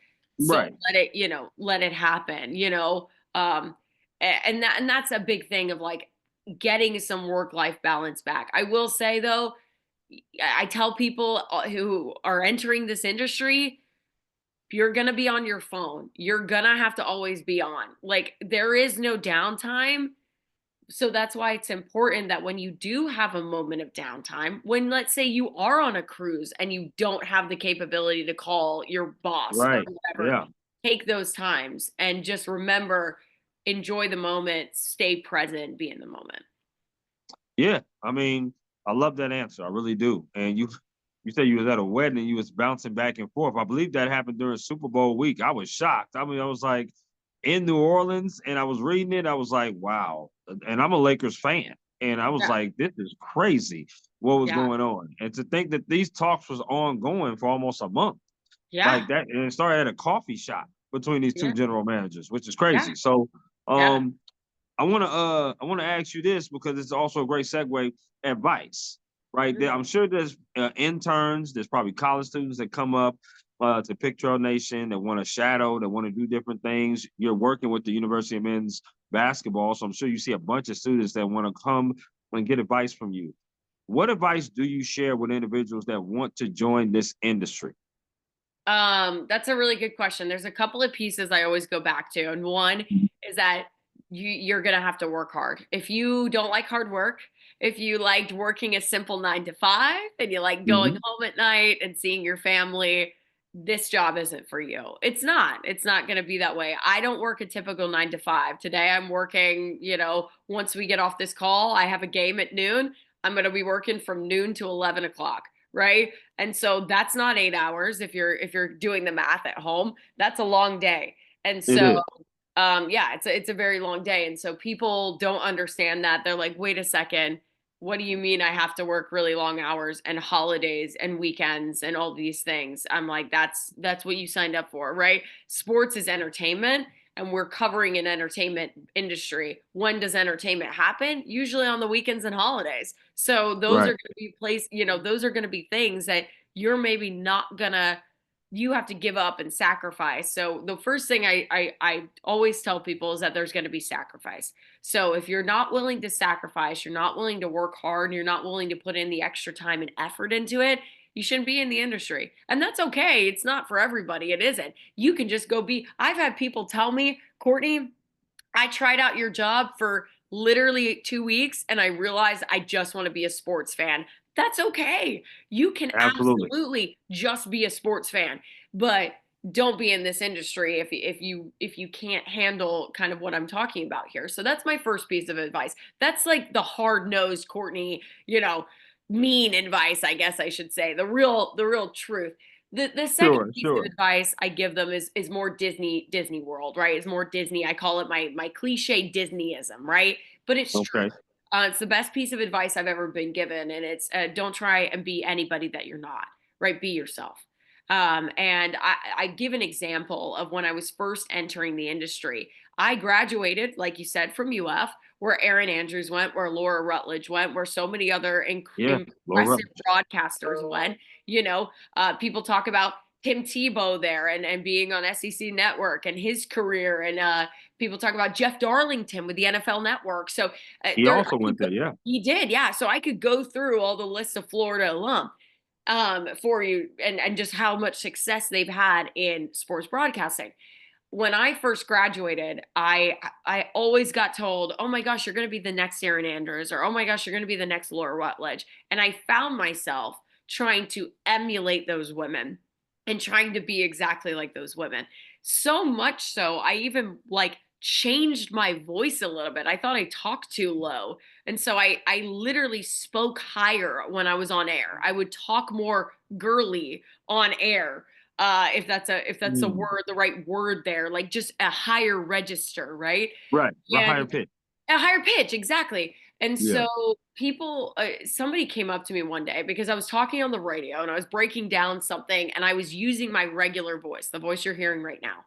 So Right. let it happen, and that's a big thing of like getting some work life balance back. I will say though, I tell people who are entering this industry, you're going to be on your phone. You're going to have to always be on. Like there is no downtime, so that's why it's important that when you do have a moment of downtime, when let's say you are on a cruise and you don't have the capability to call your boss or Right. whatever, Yeah. take those times and just remember, enjoy the moment, stay present, be in the moment. Yeah. I mean, I love that answer. I really do. And you said you was at a wedding and you was bouncing back and forth. I believe that happened during Super Bowl week. I was shocked. I mean, I was like in New Orleans and I was reading it. I was like, wow. And I'm a Lakers fan. And I was Yeah. like, this is crazy what was Yeah. going on. And to think that these talks was ongoing for almost a month like Yeah. that, and it started at a coffee shop between these two Yeah. general managers, which is Yeah. crazy. So Yeah. um I wanna ask you this because it's also a great segue. Advice, right? There, I'm Mhm. sure there's interns, there's probably college students that come up to Pick Trail Nation that want to shadow, that want to do different things. You're working with the University of Men's basketball, so I'm sure you see a bunch of students that want to come and get advice from you. What advice do you share with individuals that want to join this industry? That's a really good question. There's a couple of pieces I always go back to, and one is that you're gonna have to work hard. If you don't like hard work, if you liked working a simple 9 to 5, and you like going Hmm. home at night and seeing your family, this job isn't for you. It's not. It's not gonna be that way. I don't work a typical 9 to 5. Today I'm working. Once we get off this call, I have a game at noon. I'm gonna be working from noon to 11 o'clock. Right. And so that's not 8 hours. If you're doing the math at home, that's a long day. And It so is. yeah, it's a very long day. And so people don't understand that. They're like, wait a second, what do you mean I have to work really long hours and holidays and weekends and all these things? I'm like, that's what you signed up for, right? Sports is entertainment. And we're covering an entertainment industry. When does entertainment happen? Usually on the weekends and holidays. So those are Right. going to be those are going to be things that you're maybe not gonna you have to give up and sacrifice. So the first thing I always tell people is that there's going to be sacrifice. So if you're not willing to sacrifice, you're not willing to work hard, and you're not willing to put in the extra time and effort into it, you shouldn't be in the industry. And that's okay. It's not for everybody. It isn't. You can just go be. I've had people tell me, Courtney, I tried out your job for literally 2 weeks and I realized I just want to be a sports fan. That's okay. You can Absolutely. absolutely just be a sports fan, but don't be in this industry if you can't handle kind of what I'm talking about here. So that's my first piece of advice. That's like the hard-nosed Courtney, mean advice, I guess I should say. The real truth. The second Sure, piece of sure. advice I give them is more Disney World, right? It's more Disney. I call it my cliche Disneyism, right? But it's true. Okay. It's the best piece of advice I've ever been given, and it's don't try and be anybody that you're not, right? Be yourself. And I give an example of when I was first entering the industry. I graduated, like you said, from UF, where Aaron Andrews went, where Laura Rutledge went, where so many other Yeah. Low impressive broadcasters went. People talk about Tim Tebow there and being on SEC Network and his career, and people talk about Jeff Darlington with the NFL Network. So He there, also went there. Yeah. he did, yeah. So I could go through all the lists of Florida alum for you, and just how much success they've had in sports broadcasting. When I first graduated, I always got told, "Oh my gosh, you're going to be the next Aaron Andrews," or "Oh my gosh, you're going to be the next Laura Rutledge." And I found myself trying to emulate those women and trying to be exactly like those women. So much so, I even like changed my voice a little bit. I thought I talked too low. And so I literally spoke higher when I was on air. I would talk more girly on air. If that's a Mm. word, the right word there, like just a higher register, right? Right. A higher And pitch. a higher pitch, exactly. And Yeah. so somebody came up to me one day because I was talking on the radio and I was breaking down something and I was using my regular voice, the voice you're hearing right now.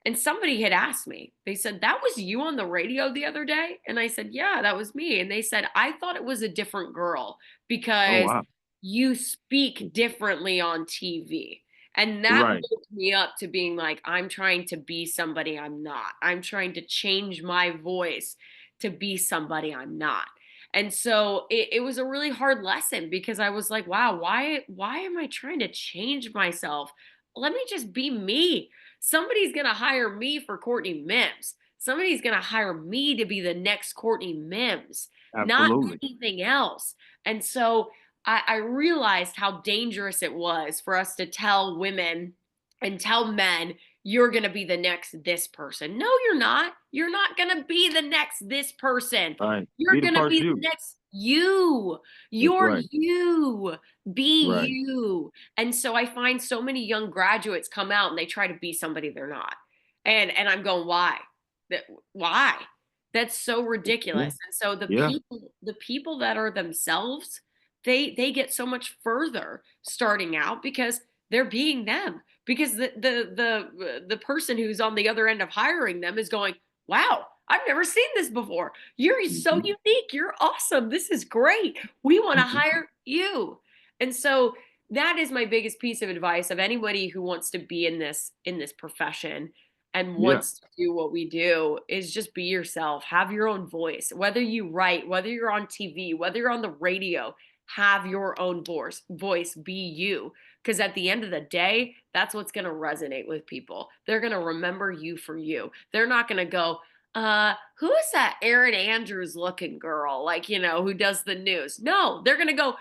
And somebody had asked me, they said, "That was you on the radio the other day?" And I said, "Yeah, that was me." And they said, "I thought it was a different girl Oh because wow. you speak differently on TV." And that Right. woke me up to being like, I'm trying to be somebody I'm not. I'm trying to change my voice to be somebody I'm not. And so it was a really hard lesson because I was like, wow, why am I trying to change myself? Let me just be me. Somebody's going to hire me for Courtney Mims. Somebody's going to hire me to be the next Courtney Mims, not Absolutely. anything else. And so I realized how dangerous it was for us to tell women and tell men, you're going to be the next this person. No, you're not. You're not going to be the next this person. Right. You're Be the going to first be the you. next you. That's You're right. you. Be Right. you. And so I find so many young graduates come out and they try to be somebody they're not. And I'm going, why? Why? That's so Yeah. ridiculous. And so the Yeah. people that are themselves, they get so much further starting out because they're being them. Because the person who's on the other end of hiring them is going, "Wow, I've never seen this before. You're so Mhm. unique. You're awesome. This is great. We want to hire you." And so that is my biggest piece of advice of anybody who wants to be in this profession and Yeah. wants to do what we do is just be yourself. Have your own voice. Whether you write, whether you're on TV, whether you're on the radio, have your own voice, be you. Because at the end of the day, that's what's going to resonate with people. They're going to remember you for you. They're not going to go, who is that Erin Andrews looking girl? Like, who does the news? No, they're going to go,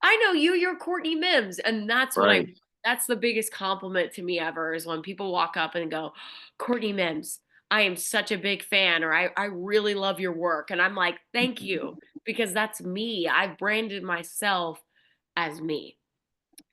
"I know you, you're Courtney Mims." And Right. that's the biggest compliment to me ever is when people walk up and go, "Courtney Mims, I am such a big fan," or I really love your work. And I'm like, "Thank you," because that's me. I've branded myself as me.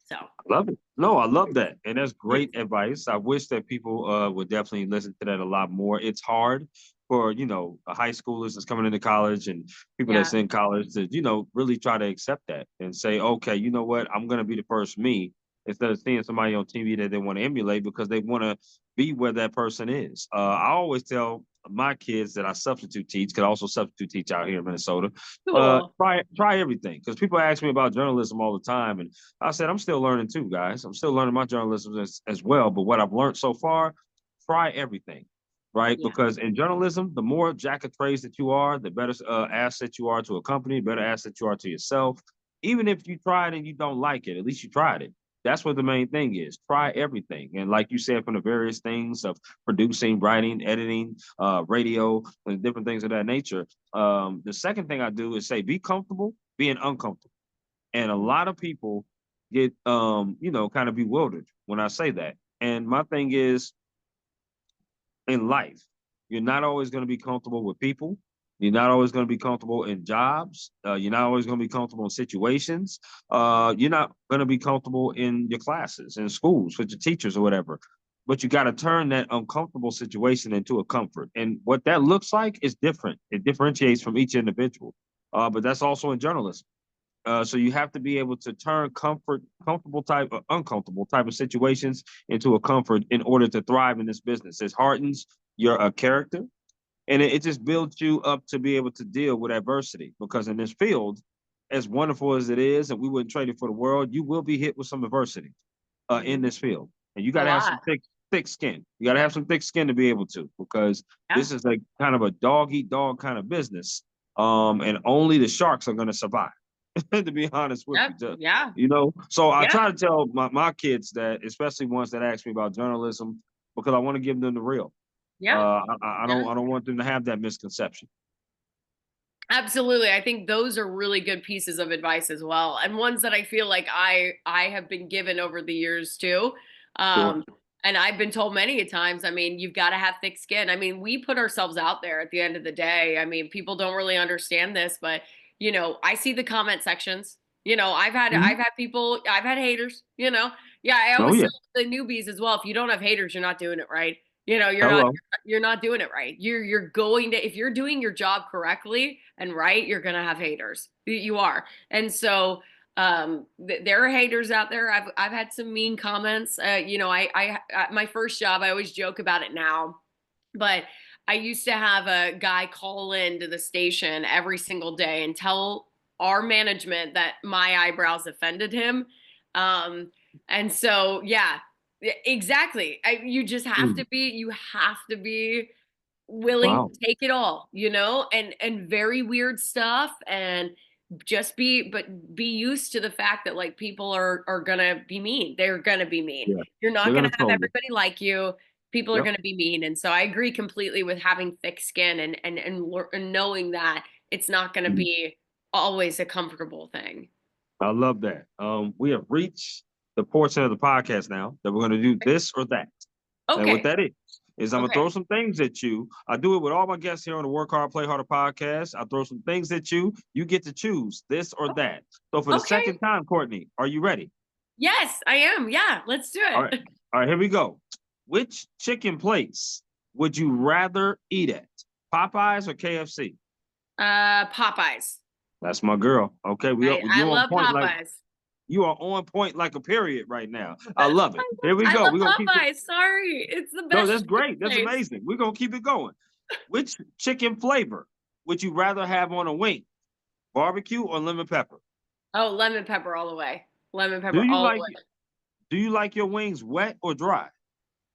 So, Love it. No, I love that. And that's great advice. I wish that people would definitely listen to that a lot more. It's hard for, high schoolers that's coming into college and people yeah. that's in college to, really try to accept that and say, okay, you know what? I'm going to be the first me instead of seeing somebody on TV that they want to emulate because they want to be where that person is. I always tell my kids that I substitute teach, because I also substitute teach out here in Minnesota. Cool. Try everything, because people ask me about journalism all the time, and I said I'm still learning too, guys. I'm still learning my journalism as well. But what I've learned so far, try everything, right? Yeah. Because in journalism, the more jack of trades that you are, the better asset you are to a company, better asset you are to yourself. Even if you tried and you don't like it, at least you tried it. That's what the main thing is. Try everything. And like you said, from the various things of producing, writing, editing, radio, and different things of that nature. The second thing I do is say, be comfortable being uncomfortable. And a lot of people get, kind of bewildered when I say that. And my thing is, in life, you're not always going to be comfortable with people. You're not always going to be comfortable in jobs. You're not always going to be comfortable in situations. You're not going to be comfortable in your classes, in schools, with your teachers or whatever. But you got to turn that uncomfortable situation into a comfort. And what that looks like is different. It differentiates from each individual. But that's also in journalism. So you have to be able to turn comfortable type or uncomfortable type of situations into a comfort in order to thrive in this business. It hardens your character, and it just builds you up to be able to deal with adversity. Because in this field, as wonderful as it is, and we wouldn't trade it for the world, you will be hit with some adversity in this field, and you got A to have some lot. thick skin. You got to have some thick skin to be able to, because Yeah. this is like kind of a dog eat dog kind of business, and only the sharks are going to survive. To be honest with Yep. you, just, Yeah. So I Yeah. try to tell my kids that, especially ones that ask me about journalism, because I want to give them the real. Yeah. Yeah. I don't want them to have that misconception. Absolutely. I think those are really good pieces of advice as well. And ones that I feel like I have been given over the years too. Sure. Um and I've been told many a times, I mean, you've got to have thick skin. I mean, we put ourselves out there at the end of the day. I mean, people don't really understand this, but I see the comment sections. Mhm. I've had people, I've had haters, Yeah, I Oh always yeah. tell the newbies as well, if you don't have haters, you're not doing it right. You know, you're not Hello. you're not doing it right. You're going to, if you're doing your job correctly and right, you're going to have haters. You are. And so there are haters out there. I've had some mean comments. My first job, I always joke about it now, but I used to have a guy call into the station every single day and tell our management that my eyebrows offended him. Um, and so, yeah, exactly. Mm. You have to be willing Wow. to take it all, and very weird stuff, and be used to the fact that like people are gonna be mean. They're gonna be mean. Yeah. You're not They're gonna gonna have troll you. everybody like you. People are Yep. gonna be mean. And so I agree completely with having thick skin and knowing that it's not gonna Mm. be always a comfortable thing. I love that. We have reached the portion of the podcast now that we're going to do this or that. And what Okay. that is I'm going to Okay. throw some things at you. I do it with all my guests here on the Work Hard, Play Harder podcast. I throw some things at you. You get to choose this or that. So for the Okay. second time, Courtney, are you ready? Yes, I am. Yeah, let's do All right. it. All right, here we go. Which chicken place would you rather eat at? Popeyes or KFC? Popeyes. That's my girl. Okay, I you on love point like Popeyes. you are on point like a period right now. I I love it. Here we go. love We're gonna keep it. Popeyes. Sorry. It's the No, best that's chicken great. That's place. amazing. We're gonna keep it going. Which chicken flavor would you rather have on a wing? Barbecue or lemon pepper? Oh, lemon pepper all the way. Lemon Do pepper you all the like way. do you like your wings wet or dry?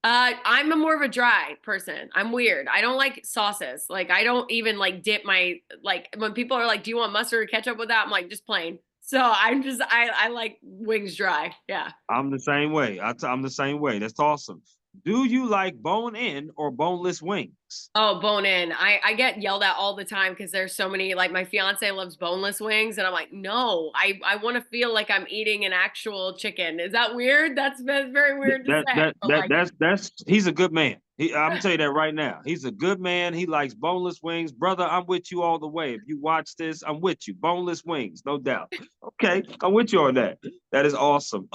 I'm a more of a dry person. I'm weird. I don't like sauces. Like I don't even like dip my like when people are like, "Do you want mustard or ketchup with that?" I'm like, just plain. So I like wings dry. Yeah. I'm the same way. I'm the same way. That's awesome. Do you like bone in or boneless wings? Oh, bone in. I get yelled at all the time because there's so many, like my fiance loves boneless wings and I'm like, no, I want to feel like I'm eating an actual chicken. Is that weird? That's very weird to say. But like That's he's a good man. I'm gonna tell you that right now. He's a good man. He likes boneless wings, brother. I'm with you all the way. If you watch this, I'm with you. Boneless wings, no doubt. Okay, I'm with you on that. That is awesome.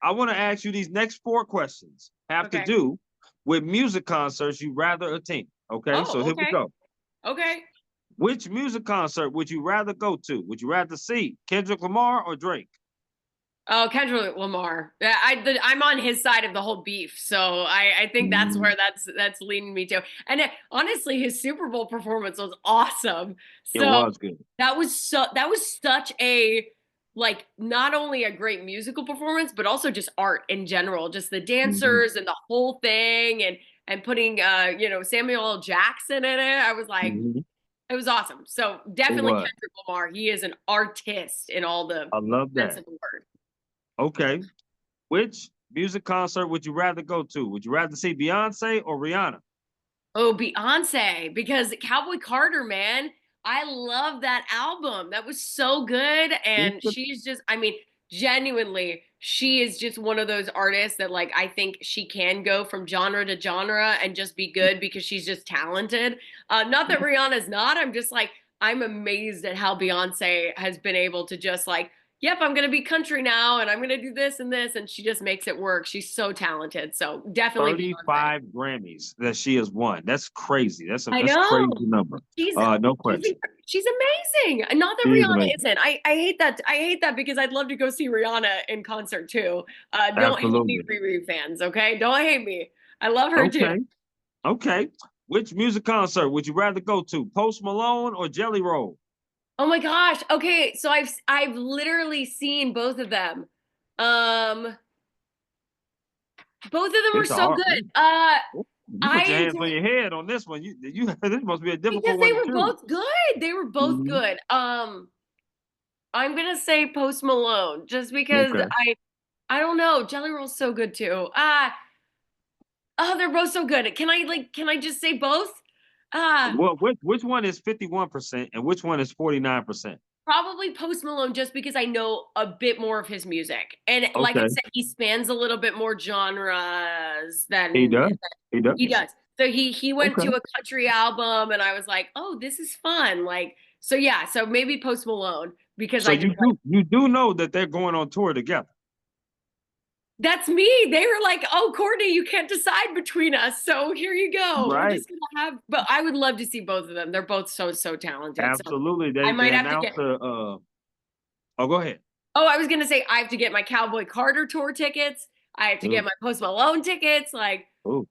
I want to ask you these next four questions. Have to okay. do with music concerts you rather attend. Okay, so Oh, here we okay. go. Okay. Which music concert would you rather go to? Would you rather see Kendrick Lamar or Drake? Oh, Kendrick Lamar. I'm on his side of the whole beef, so I think that's Mhm. where that's leading me to. And honestly, his Super Bowl performance was awesome. It So was good. that was such a like not only a great musical performance, but also just art in general, just the Mhm. dancers and the whole thing, and putting Samuel L. Jackson in it. I was like, Mhm. it was awesome. So It definitely was. Kendrick Lamar. He is an artist in all the I love sense that. of the word. Okay. Which music concert would you rather go to? Would you rather see Beyonce or Rihanna? Oh, Beyonce, because Cowboy Carter, man, I love that album. That was so good. And she's just, I mean, genuinely, she is just one of those artists that, like, I think she can go from genre to genre and just be good because she's just talented. Not that Rihanna's not. I'm just like, I'm amazed at how Beyonce has been able to just, like, yep, I'm going to be country now and I'm going to do this and this. And she just makes it work. She's so talented. So definitely Beyonce. 35 Grammys that she has won. That's crazy. I That's crazy know. number. She's No she's question. she's amazing. Not that She is Rihanna amazing. isn't. I hate that. I hate that because I'd love to go see Rihanna in concert too. Don't hate me, Absolutely. Riri fans. Okay, don't hate me. I love her too. Okay. Okay. Which music concert would you rather go to? Post Malone or Jelly Roll? Oh my gosh. Okay, so I've literally seen both of them. Um, both of them were It's a so hard good. one. You put your I hands on enjoy your head on this one. You this must be a because difficult they one to were choose. both good. They were both Mhm. good. I'm gonna say Post Malone just because Okay. I don't know. Jelly Roll's so good too. Oh, they're both so good. Can I just say both? Ah, Well, which one is 51% and which one is 49%? probably Post Malone just because I know a bit more of his music. And like I Okay. said, he spans a little bit more genres He than does. He he does. does. So he went Okay. to a country album and I was like, "Oh, this is fun." Like so yeah, so maybe Post Malone because So I just like you do know that they're going on tour together. that's me. They were like, "Oh, Courtney, you can't decide between us. So here you go. We're Right. just gonna have." But I would love to see both of them. They're both so talented. So Absolutely. I They might have to announced get. the oh, go ahead. Oh, I was gonna say I have to get my Cowboy Carter tour tickets. I have to get Ooh, my Post Malone tickets. Like ooh.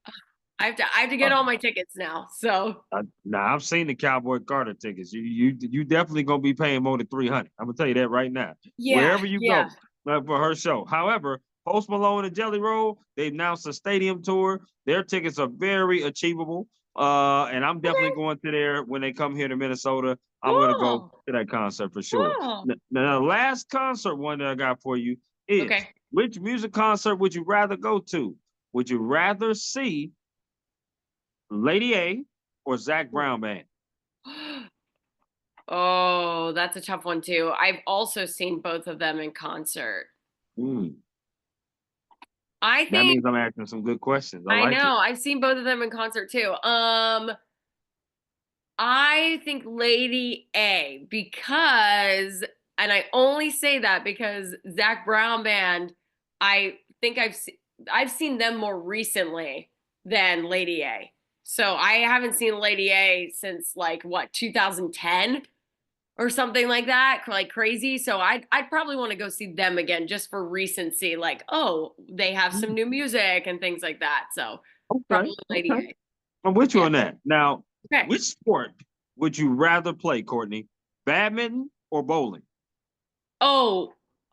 I have to get all my tickets now. So Now I've seen the Cowboy Carter tickets. You definitely gonna be paying more than 300. I'm gonna tell you that right now. yeah, Wherever you yeah. go for her show. However, Post Malone and Jelly Roll, they've announced a stadium tour. Their tickets are very achievable. And I'm definitely Okay. going to there when they come here to Minnesota. I'm gonna go Cool. to that concert for sure. Cool. Now, the last concert one that I got for you is Okay. which music concert would you rather go to? Would you rather see Lady A or Zach Brown Band? Oh, that's a tough one too. I've also seen both of them in concert. Mm, I that think means I'm asking some good questions. I I like it. know. I've seen both of them in concert too. I think Lady A because, and I only say that because Zach Brown Band, I think I've seen them more recently than Lady A. So I haven't seen Lady A since like what 2010 or something like that, like crazy. So I'd probably want to go see them again just for recency, like oh they have some Mm, new music and things like that. So okay, probably Lady okay. A. I'm with you Yeah. on that. Now, Okay. which sport would you rather play, Courtney? Badminton or bowling? Oh,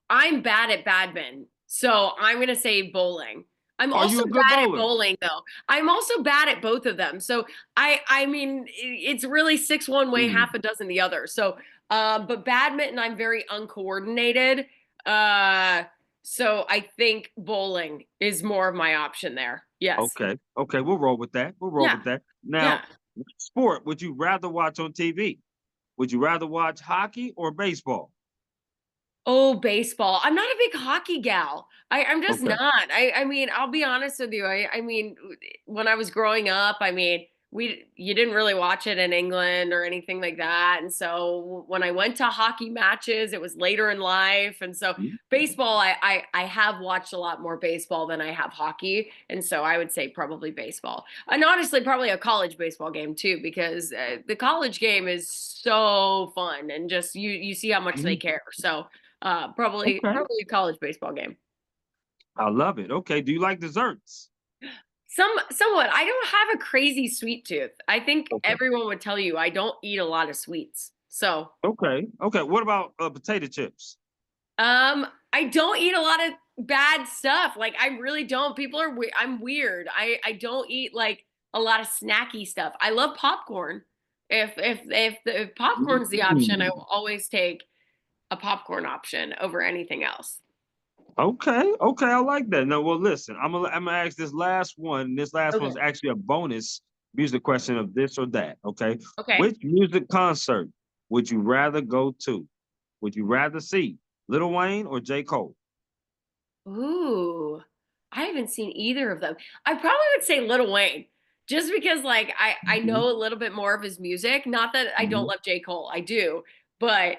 I'm bad at badminton. So I'm going to say bowling. I'm Are you also a good bad at bowler? bowling though. I'm also bad at both of them. So I mean it's really six one way, Mm, half a dozen the other. So but badminton I'm very uncoordinated. Uh so I think bowling is more of my option there. Yes. okay, okay. We'll roll with that. We'll roll Yeah. with that. Now, Yeah. which sport would you rather watch on TV? Would you rather watch hockey or baseball? Oh, baseball. I'm not a big hockey gal. I'm just Okay. not. I mean, I'll be honest with you. I mean, when I was growing up, I mean, we you didn't really watch it in England or anything like that. And so when I went to hockey matches, it was later in life. And so Mm, baseball, I have watched a lot more baseball than I have hockey. And so I would say probably baseball. And honestly, probably a college baseball game too, because the college game is so fun and just you see how much they mm. care. So Okay. Probably a college baseball game. I love it. Okay. Do you like desserts? Somewhat. I don't have a crazy sweet tooth. I think Okay. everyone would tell you I don't eat a lot of sweets. So, Okay. Okay. What about potato chips? I don't eat a lot of bad stuff. Like I really don't. People are I'm weird. I don't eat like a lot of snacky stuff. I love popcorn. If popcorn's the option, I Mm. will always take a popcorn option over anything else. Okay, okay, I like that. No, well, listen, I'm gonna ask this last one. This last Okay. one's actually a bonus music question of this or that. Okay, Okay. which music concert would you rather go to? Would you rather see Lil Wayne or J. Cole? Ooh, I haven't seen either of them. I probably would say Little Wayne, just because like I Mhm, know a little bit more of his music. Not that I don't mhm. love J. Cole, I do, but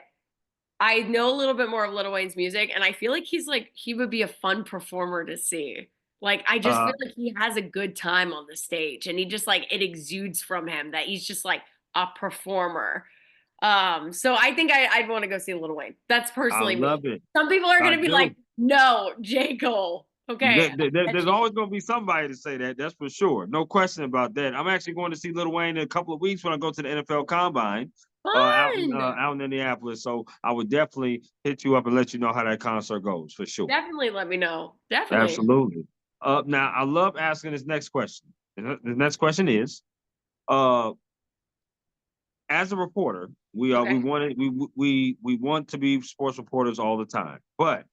I know a little bit more of Little Wayne's music, and I feel like he would be a fun performer to see. Like I just Uh, feel like he has a good time on the stage, and he just like it exudes from him that he's just like a performer. So I think I'd want to go see Little Wayne. That's I personally me. love it. Some people are I gonna be like, do. no, J. Cole. Okay, There's edgy. always going to be somebody to say that. That's for sure. No question about that. I'm actually going to see Lil Wayne in a couple of weeks when I go to the NFL Combine Fun. out in Indianapolis. So I would definitely hit you up and let you know how that concert goes for sure. Definitely let me know. Definitely. Absolutely. Now I love asking this next question. The next question is, uh, as a reporter, we Okay. want we want to be sports reporters all the time. But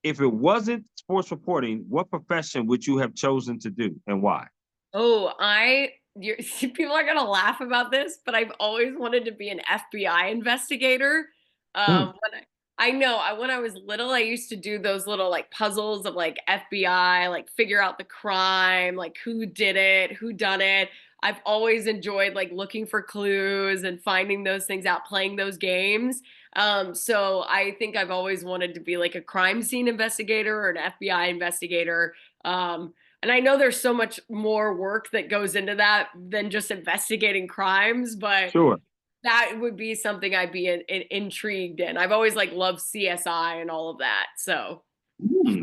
if it wasn't sports reporting, what profession would you have chosen to do and why? Oh, people are gonna laugh about this, but I've always wanted to be an FBI investigator. Hmm. I know when I was little, I used to do those little like puzzles of like FBI, like figure out the crime, like who did it, who done it. I've always enjoyed like looking for clues and finding those things out, playing those games. So I think I've always wanted to be like a crime scene investigator or an FBI investigator. And I know there's so much more work that goes into that than just investigating crimes, but Sure. that would be something I'd be intrigued in. I've always like loved CSI and all of that. So,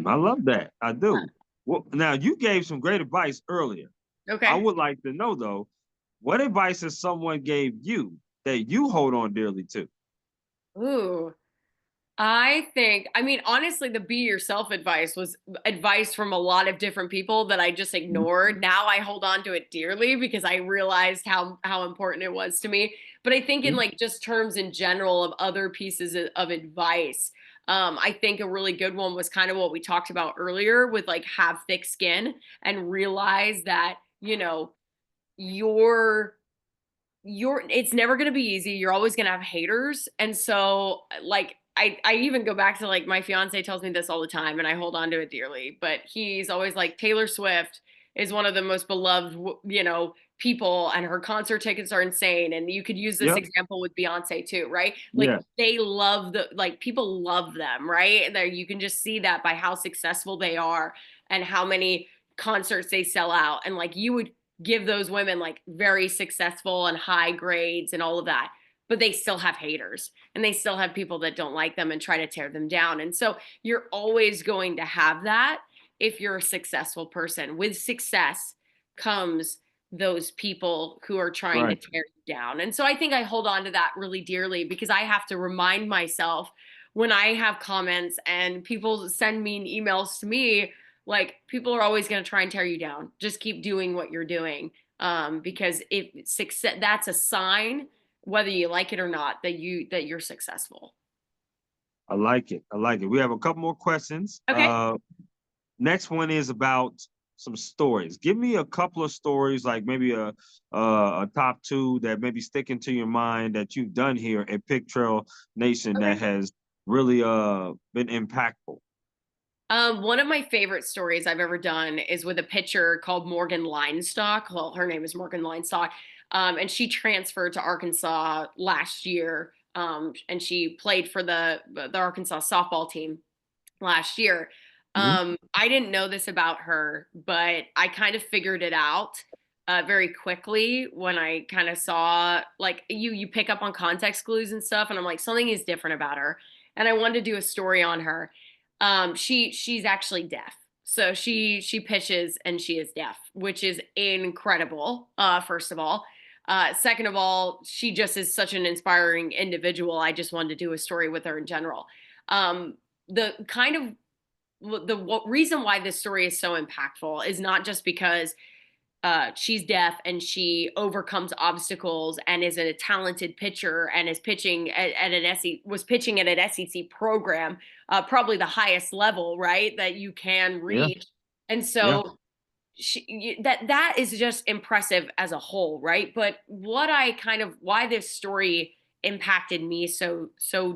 I love that. I do. Well, now you gave some great advice earlier. I okay. would like to know though, what advice has someone gave you that you hold on dearly to? Ooh. I mean, honestly, the be yourself advice was advice from a lot of different people that I just Mhm. ignored. Now I hold on to it dearly because I realized how important it was to me. But I think in like just terms in general of other pieces of advice, I think a really good one was kind of what we talked about earlier with like have thick skin and realize that, your it's never going to be easy. You're always going to have haters. And so like I even go back to like my fiance tells me this all the time and I hold on to it dearly, but he's always like Taylor Swift is one of the most beloved, people and her concert tickets are insane and you could use this Yep. example with Beyonce too, right? Like Yeah. they love people love them, right? And there you can just see that by how successful they are and how many concerts they sell out and like you would give those women like very successful and high grades and all of that. But they still have haters and they still have people that don't like them and try to tear them down. And so you're always going to have that if you're a successful person. With success comes those people who are trying to Right. tear you down. And so I think I hold on to that really dearly because I have to remind myself when I have comments and people send mean emails to me like people are always going to try and tear you down. Just keep doing what you're doing. Because if success, that's a sign, whether you like it or not, that you're successful. I like it. I like it. We have a couple more questions. Okay. Next one is about some stories. Give me a couple of stories, like maybe a top two that maybe stick into your mind that you've done here at Pig Trail Nation that Okay. has really been impactful. One of my favorite stories I've ever done is with a pitcher called Morgan Linestock. Well, her name is Morgan Linestock. And she transferred to Arkansas last year. And she played for the Arkansas softball team last year. Mhm. I didn't know this about her, but I kind of figured it out very quickly when I kind of saw like you pick up on context clues and stuff, and I'm like something is different about her. and I wanted to do a story on her. She's actually deaf. So she pitches and she is deaf, which is incredible. First of all, second of all, she just is such an inspiring individual. I just wanted to do a story with her in general. The kind of reason why this story is so impactful is not just because she's deaf and she overcomes obstacles and is a talented pitcher and is pitching at an was pitching at an SEC program, probably the highest level, right, that you can Yeah. reach. And Yeah. so that is just impressive as a whole, right? But what I kind of why this story impacted me so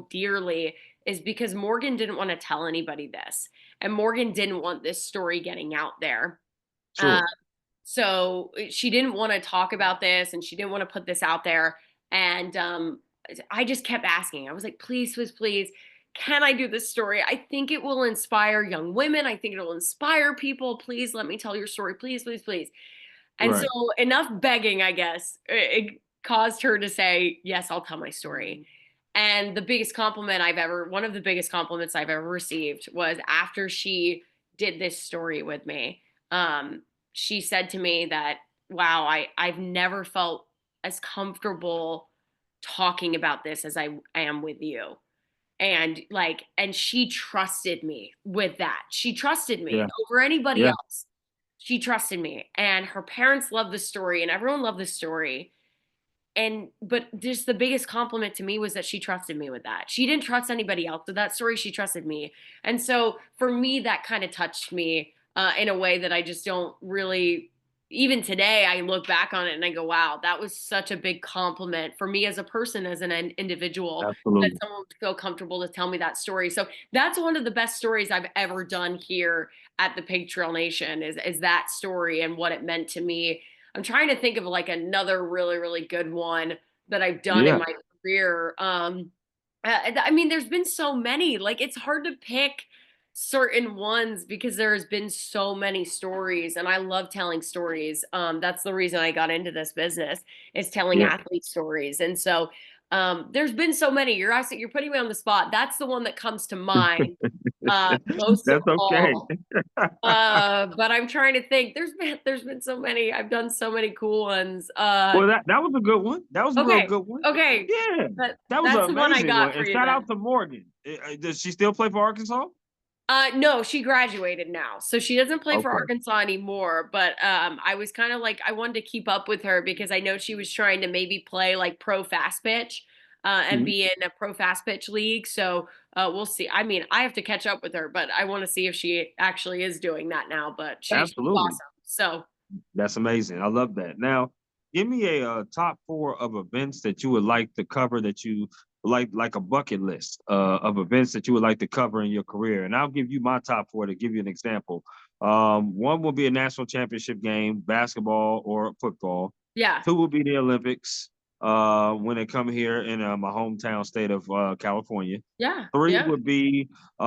dearly is because Morgan didn't want to tell anybody this, and Morgan didn't want this story getting out there. Uh, Sure. so she didn't want to talk about this and she didn't want to put this out there. And I just kept asking. I was like, please, please, please, can I do this story? I think it will inspire young women. I think it will inspire people. Please let me tell your story. Please, please, please. And so Right. enough begging, I guess, it caused her to say, yes, I'll tell my story. And one of the biggest compliments I've ever received was after she did this story with me. She said to me that, wow, I've never felt as comfortable talking about this as I am with you. And she trusted me with that. She trusted me Yeah. over anybody Yeah. else. She trusted me. And her parents loved the story and everyone loved the story. But just the biggest compliment to me was that she trusted me with that. She didn't trust anybody else with that story. She trusted me. And so for me, that kind of touched me in a way that I just don't really, even today, I look back on it and I go, wow, that was such a big compliment for me as a person, as an individual, that Absolutely. someone would feel comfortable to tell me that story. So that's one of the best stories I've ever done here at the Pig Trail Nation is that story and what it meant to me. I'm trying to think of like another really, really good one that I've done in Yeah. my career. I mean, there's been so many. Like, it's hard to pick certain ones because there's been so many stories, and I love telling stories. That's the reason I got into this business is telling Yeah. athlete stories, and so there's been so many. You're putting me on the spot. That's the one that comes to mind most of That's okay. all. But I'm trying to think. There's been so many. I've done so many cool ones. Well, that was a good one. That was a real Okay, good one. okay. Yeah. That was an That's the one I amazing one. got for And you shout then. out to Morgan. Does she still play for Arkansas? No, she graduated now, so she doesn't play for Okay. Arkansas anymore. But I was kind of like I wanted to keep up with her because I know she was trying to maybe play like pro fast pitch, and Mhm. be in a pro fast pitch league. So we'll see. I mean, I have to catch up with her, but I want to see if she actually is doing that now. But she's Absolutely. awesome. So That's amazing. I love that. Now, give me a, top four of events that you would like to cover that you like a bucket list of events that you would like to cover in your career. And I'll give you my top four to give you an example. One will be a national championship game, basketball or football. yeah, Two will be the Olympics when they come here in my hometown state of California. yeah, Three yeah. would be the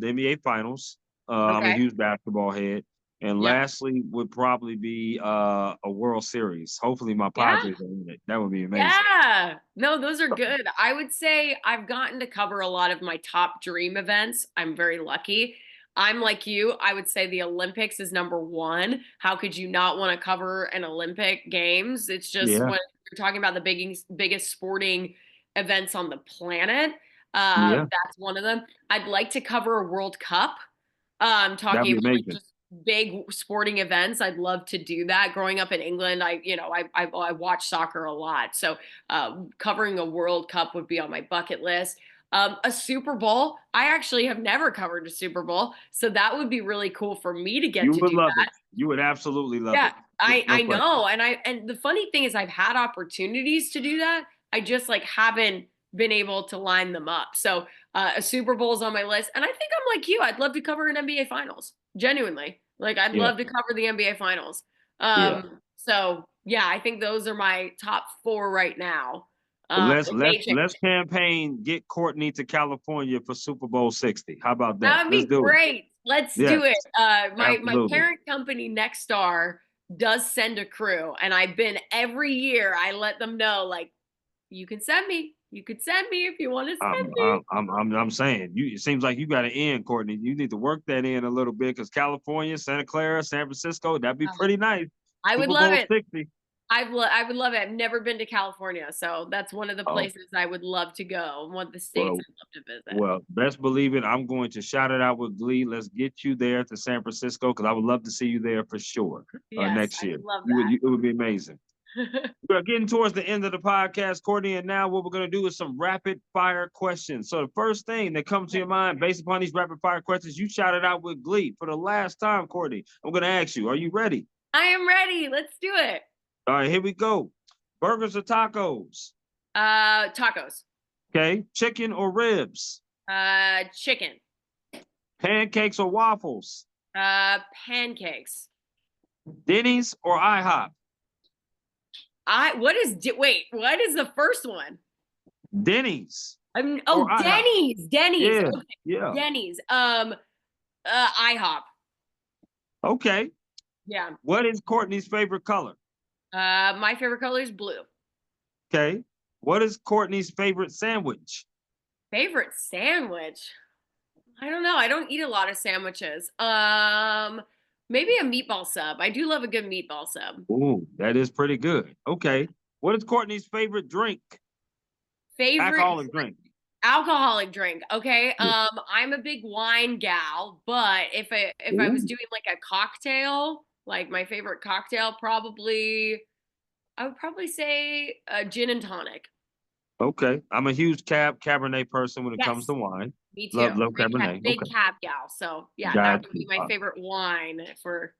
NBA Finals. I'm a Okay. huge basketball head. And Yep. lastly would probably be a World Series. Hopefully my Yeah. Padres are in it. That would be amazing. Yeah. No, those are good. I would say I've gotten to cover a lot of my top dream events. I'm very lucky. I'm like you. I would say the Olympics is number one. How could you not want to cover an Olympic Games? It's just Yeah, when you're talking about the biggest sporting events on the planet. yeah, That's one of them. I'd like to cover a World Cup. that'd Talking be about like amazing. just big sporting events. I'd love to do that. Growing up in England, I watch soccer a lot, so covering a World Cup would be on my bucket list. A Super Bowl. I actually have never covered a Super Bowl, so that would be really cool for me to get You to would do love it. that. You would absolutely love Yeah, it. No I question. know, and the funny thing is, I've had opportunities to do that. I just like haven't been able to line them up. So a Super Bowl is on my list, and I think I'm like you. I'd love to cover an NBA Finals. Genuinely, like I'd Yeah, love to cover the NBA Finals. yeah. So yeah, I think those are my top four right now. Well, let's It let's may change. let's campaign get Courtney to California for Super Bowl 60. How about that? That would Let's be do it. great. Let's Yes, do it. My absolutely. parent company, Nextstar, does send a crew, and I've been every year. I let them know, like, You can send me. You could send me if you want to I'm send me. I'm saying it seems like you got an in, Courtney. You need to work that in a little bit because California, Santa Clara, San Francisco, that'd be Uh, pretty nice. I would Super love Bowl it. 60. I would love it. I've never been to California, so that's one of the Oh, places I would love to go. One of the states well, I'd love to visit. well, best believe it. I'm going to shout it out with glee. Let's get you there to San Francisco because I would love to see you there for sure Yes, next I year. would love It would be amazing. that. We're getting towards the end of the podcast, Courtney, and now what we're going to do is some rapid fire questions. So the first thing that comes to your mind based upon these rapid fire questions, you shout it out with glee. For the last time, Courtney, I'm going to ask you, are you ready? I am ready. Let's do it. All right, here we go. Burgers or tacos? Tacos. Okay. Chicken or ribs? Chicken. Pancakes or waffles? Pancakes. Denny's or IHOP? What is the first one? Denny's Oh, or IHOP? Denny's. Denny's. Yeah, Okay. yeah. Denny's. IHOP. Okay. Yeah. What is Courtney's favorite color? My favorite color is blue. Okay. What is Courtney's favorite sandwich? Favorite sandwich? I don't know. I don't eat a lot of sandwiches. Maybe a meatball sub. I do love a good meatball sub. Ooh, that is pretty good. Okay. What is Courtney's favorite drink? Favorite Alcoholic drink. alcoholic drink. Okay. Yeah. I'm a big wine gal, but if I was doing like a cocktail, like my favorite cocktail, I would probably say a gin and tonic. Okay. I'm a huge Cabernet person when it comes Yes, to wine. me too. Love Cabernet. Big Okay. cab gal. So yeah, that Got would be you. my favorite wine if we're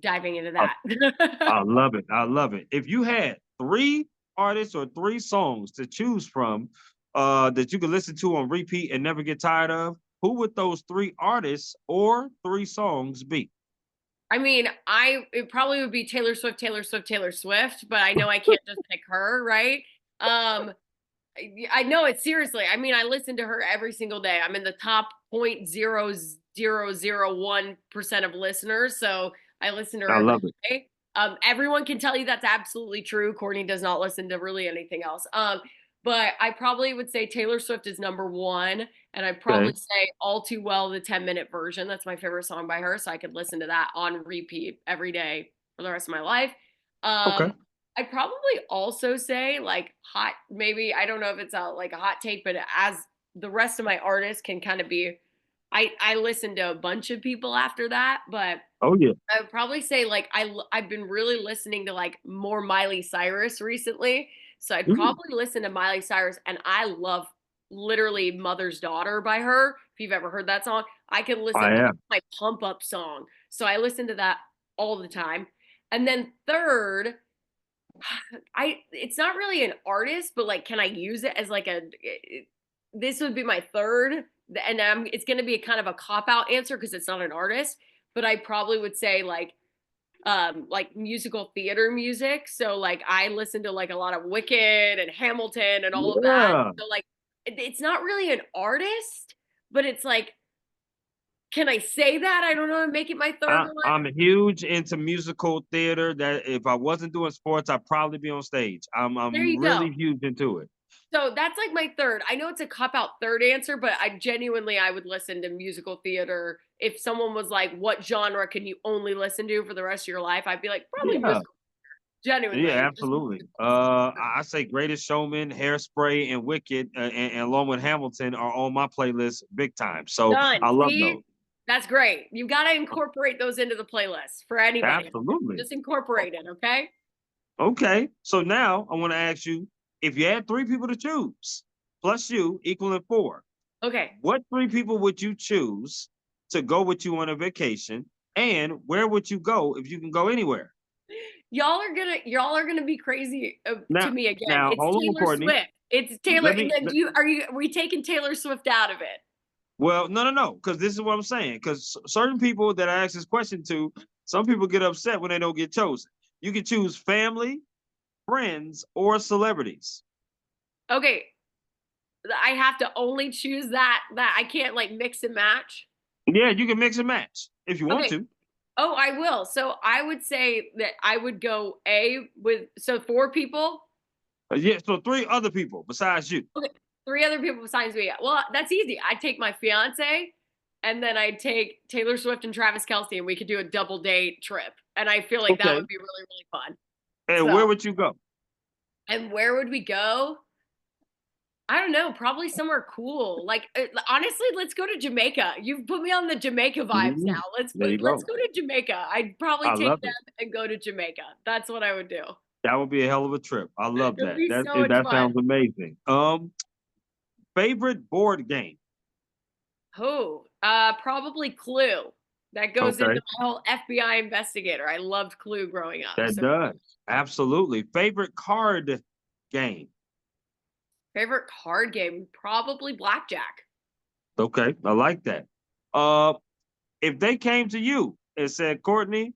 diving into I, that. I love it. I love it. If you had three artists or three songs to choose from that you could listen to on repeat and never get tired of, who would those three artists or three songs be? I mean, it probably would be Taylor Swift, Taylor Swift, Taylor Swift, but I know I can't just pick her, right? Um, I know it seriously. I mean, I listen to her every single day. I'm in the top 0.0001% of listeners, so I listen to her I every love it. day. Everyone can tell you that's absolutely true. Courtney does not listen to really anything else. But I probably would say Taylor Swift is number one, and I'd probably Okay. say All Too Well, the 10-minute version. That's my favorite song by her, so I could listen to that on repeat every day for the rest of my life. Okay. I'd probably also say like maybe I don't know if it's like a hot take, but as the rest of my artists can kind of be, I listen to a bunch of people after that, but Oh yeah. I would probably say like I've been really listening to like more Miley Cyrus recently. So I'd Mm, probably listen to Miley Cyrus, and I love literally Mother's Daughter by her. If you've ever heard that song, I can listen I that's am. my pump up song. So I listen to that all the time. And then third, it's not really an artist, but like can I use it as like this would be my third, and it's going to be a kind of a cop out answer because it's not an artist, but I probably would say like musical theater music. So like I listen to like a lot of Wicked and Hamilton and all of that. Yeah. So like it's not really an artist, but it's like, can I say that? I don't know. Make it my third one. I'm huge into musical theater. That if I wasn't doing sports, I'd probably be on stage. There I'm you go. really huge into it. So that's like my third. I know it's a cop out third answer, but I would listen to musical theater. If someone was like, what genre can you only listen to for the rest of your life? I'd be like, probably Yeah. musical. Genuinely. Yeah, Just absolutely. musical theater. I say Greatest Showman, Hairspray, and Wicked, and along with Hamilton, are on my playlist big time. So Done. I love See? those. That's great. You've got to incorporate those into the playlist for anybody. Absolutely. Just incorporate it, okay? Okay. So now I want to ask you, if you had three people to choose, plus you equaling four, Okay. what three people would you choose to go with you on a vacation? And where would you go if you can go anywhere? Y'all are gonna be crazy to Now, me again. now It's hold on, Taylor Courtney. Swift. It's Taylor. Let me. Are we taking Taylor Swift out of it? Well, no, because this is what I'm saying. Because certain people that I ask this question to, some people get upset when they don't get chosen. You can choose family, friends, or celebrities. Okay, I have to only choose that I can't like mix and match. Yeah, you can mix and match if you want Okay. to. Oh, I will. So I would say that I would go A with four people. Yeah, so three other people besides you. Okay, 3 other people besides me. Well, that's easy. I'd take my fiance, and then I'd take Taylor Swift and Travis Kelce, and we could do a double date trip. And I feel like that Okay. would be really, really fun. And where So, would you go? and where would we go? I don't know, probably somewhere cool. Like, honestly, let's go to Jamaica. You've put me on the Jamaica vibes now. Mhm. There you Let's go. go to Jamaica. I'd probably I take love them it. and go to Jamaica. That's what I would do. That would be a hell of a trip. I love It'll that. be That so much that fun. sounds amazing. Favorite board game. Oh, probably Clue. That goes Okay, into my whole FBI investigator. I loved Clue growing up. that So does absolutely. Favorite card game. favorite card game, probably blackjack. Okay, I like that. Uh, if they came to you and said, Courtney,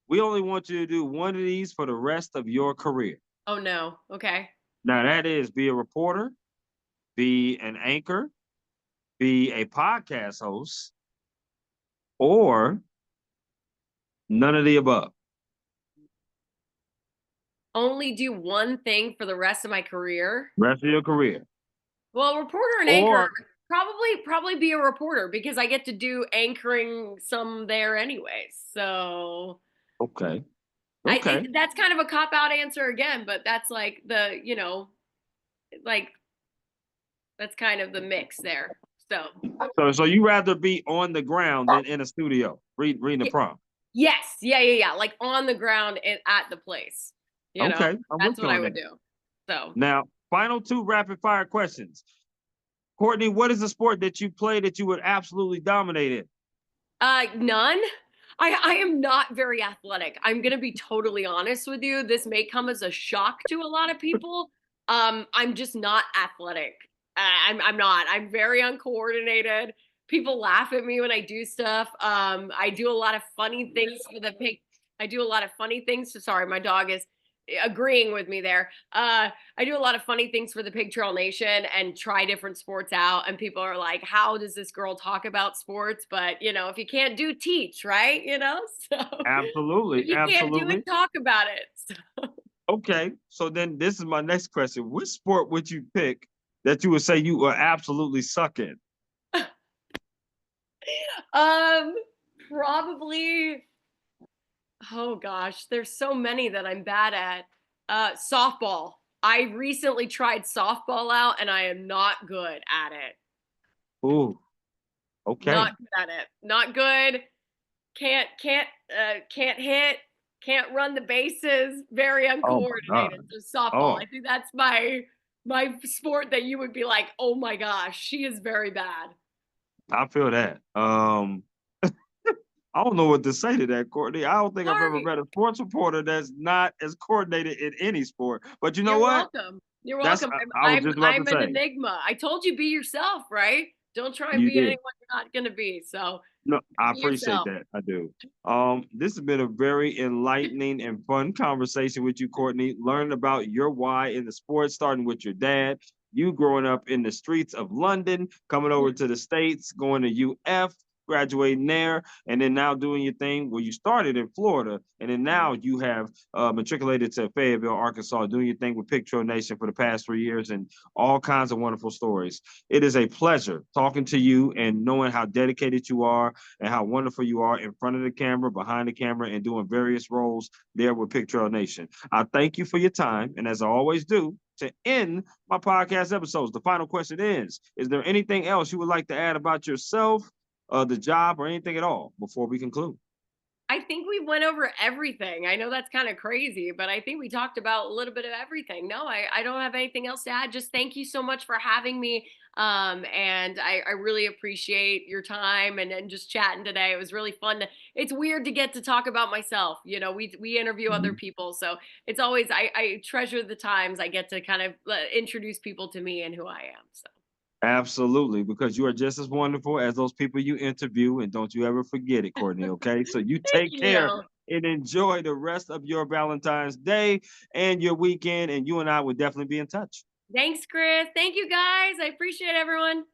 we only want you to do one of these for the rest of your career. Oh no. Okay. Now that is be a reporter, be an anchor, be a podcast host, or none of the above. Only do one thing for the rest of my career. Rest of your career. Well, reporter and anchor, Or probably be a reporter because I get to do anchoring some there anyways. So okay. Okay. that's kind of a cop out answer again, but that's like like that's kind of the mix there. So So you rather be on the ground than in a studio reading the y- prompt. yes, yeah, like on the ground at the place. Okay, I'm with That's you what I on would that. do. So Now, final two rapid fire questions. Courtney, what is the sport that you play that you would absolutely dominate in? none. I am not very athletic. I'm gonna be totally honest with you. This may come as a shock to a lot of people. I'm just not athletic. I'm not. I'm very uncoordinated. People laugh at me when I do stuff. I do a lot of funny things for the pig. I do a lot of funny things. Sorry, my dog is agreeing with me there. I do a lot of funny things for the Pig Trail Nation and try different sports out. And people are like, how does this girl talk about sports? But, if you can't do, teach, right? So if Absolutely, you can't do it, absolutely. talk about it. Okay, so then this is my next question. Which sport would you pick that you would say you are absolutely suck in? Um, probably, oh gosh, there's so many that I'm bad at. Softball. I recently tried softball out and I am not good at it. Ooh, okay. Not good at it. Not good. Can't hit, can't run the bases, very Oh my uncoordinated. God. So softball, Oh, I think that's my sport that you would be like, "Oh my gosh, she is very bad." I feel that. I don't know what to say to that, Courtney. I don't think I've ever Sorry. met a sports reporter that's not as coordinated in any sport. But you know You're what? welcome. You're That's welcome. I was just about to I'm an say. enigma. I told you be yourself, right? Don't try and You be did. anyone you're not going to be. So, No, I be appreciate yourself. that. I do. This has been a very enlightening and fun conversation with you, Courtney. Learning about your why in the sports, starting with your dad, you growing up in the streets of London, coming over to the States, going to UF, graduating there, and then now doing your thing where you started in Florida, and then now you have matriculated to Fayetteville, Arkansas, doing your thing with Pig Trail Nation for the past 3 years, and all kinds of wonderful stories. It is a pleasure talking to you and knowing how dedicated you are and how wonderful you are in front of the camera, behind the camera, and doing various roles there with Pig Trail Nation. I thank you for your time. And as I always do, to end my podcast episodes, the final question is there anything else you would like to add about yourself, the job, or anything at all before we conclude? I think we went over everything. I know that's kind of crazy, but I think we talked about a little bit of everything. No, I don't have anything else to add. Just thank you so much for having me. And I really appreciate your time and just chatting today. It was really fun. It's weird to get to talk about myself. We interview other Mhm. people. So it's always, I treasure the times I get to kind of introduce people to me and who I am. So Absolutely, because you are just as wonderful as those people you interview, and don't you ever forget it, Courtney, okay? So you thank take care you. and enjoy the rest of your Valentine's Day and your weekend, and you and I will definitely be in touch. Thanks, Chris. Thank you guys. I appreciate everyone.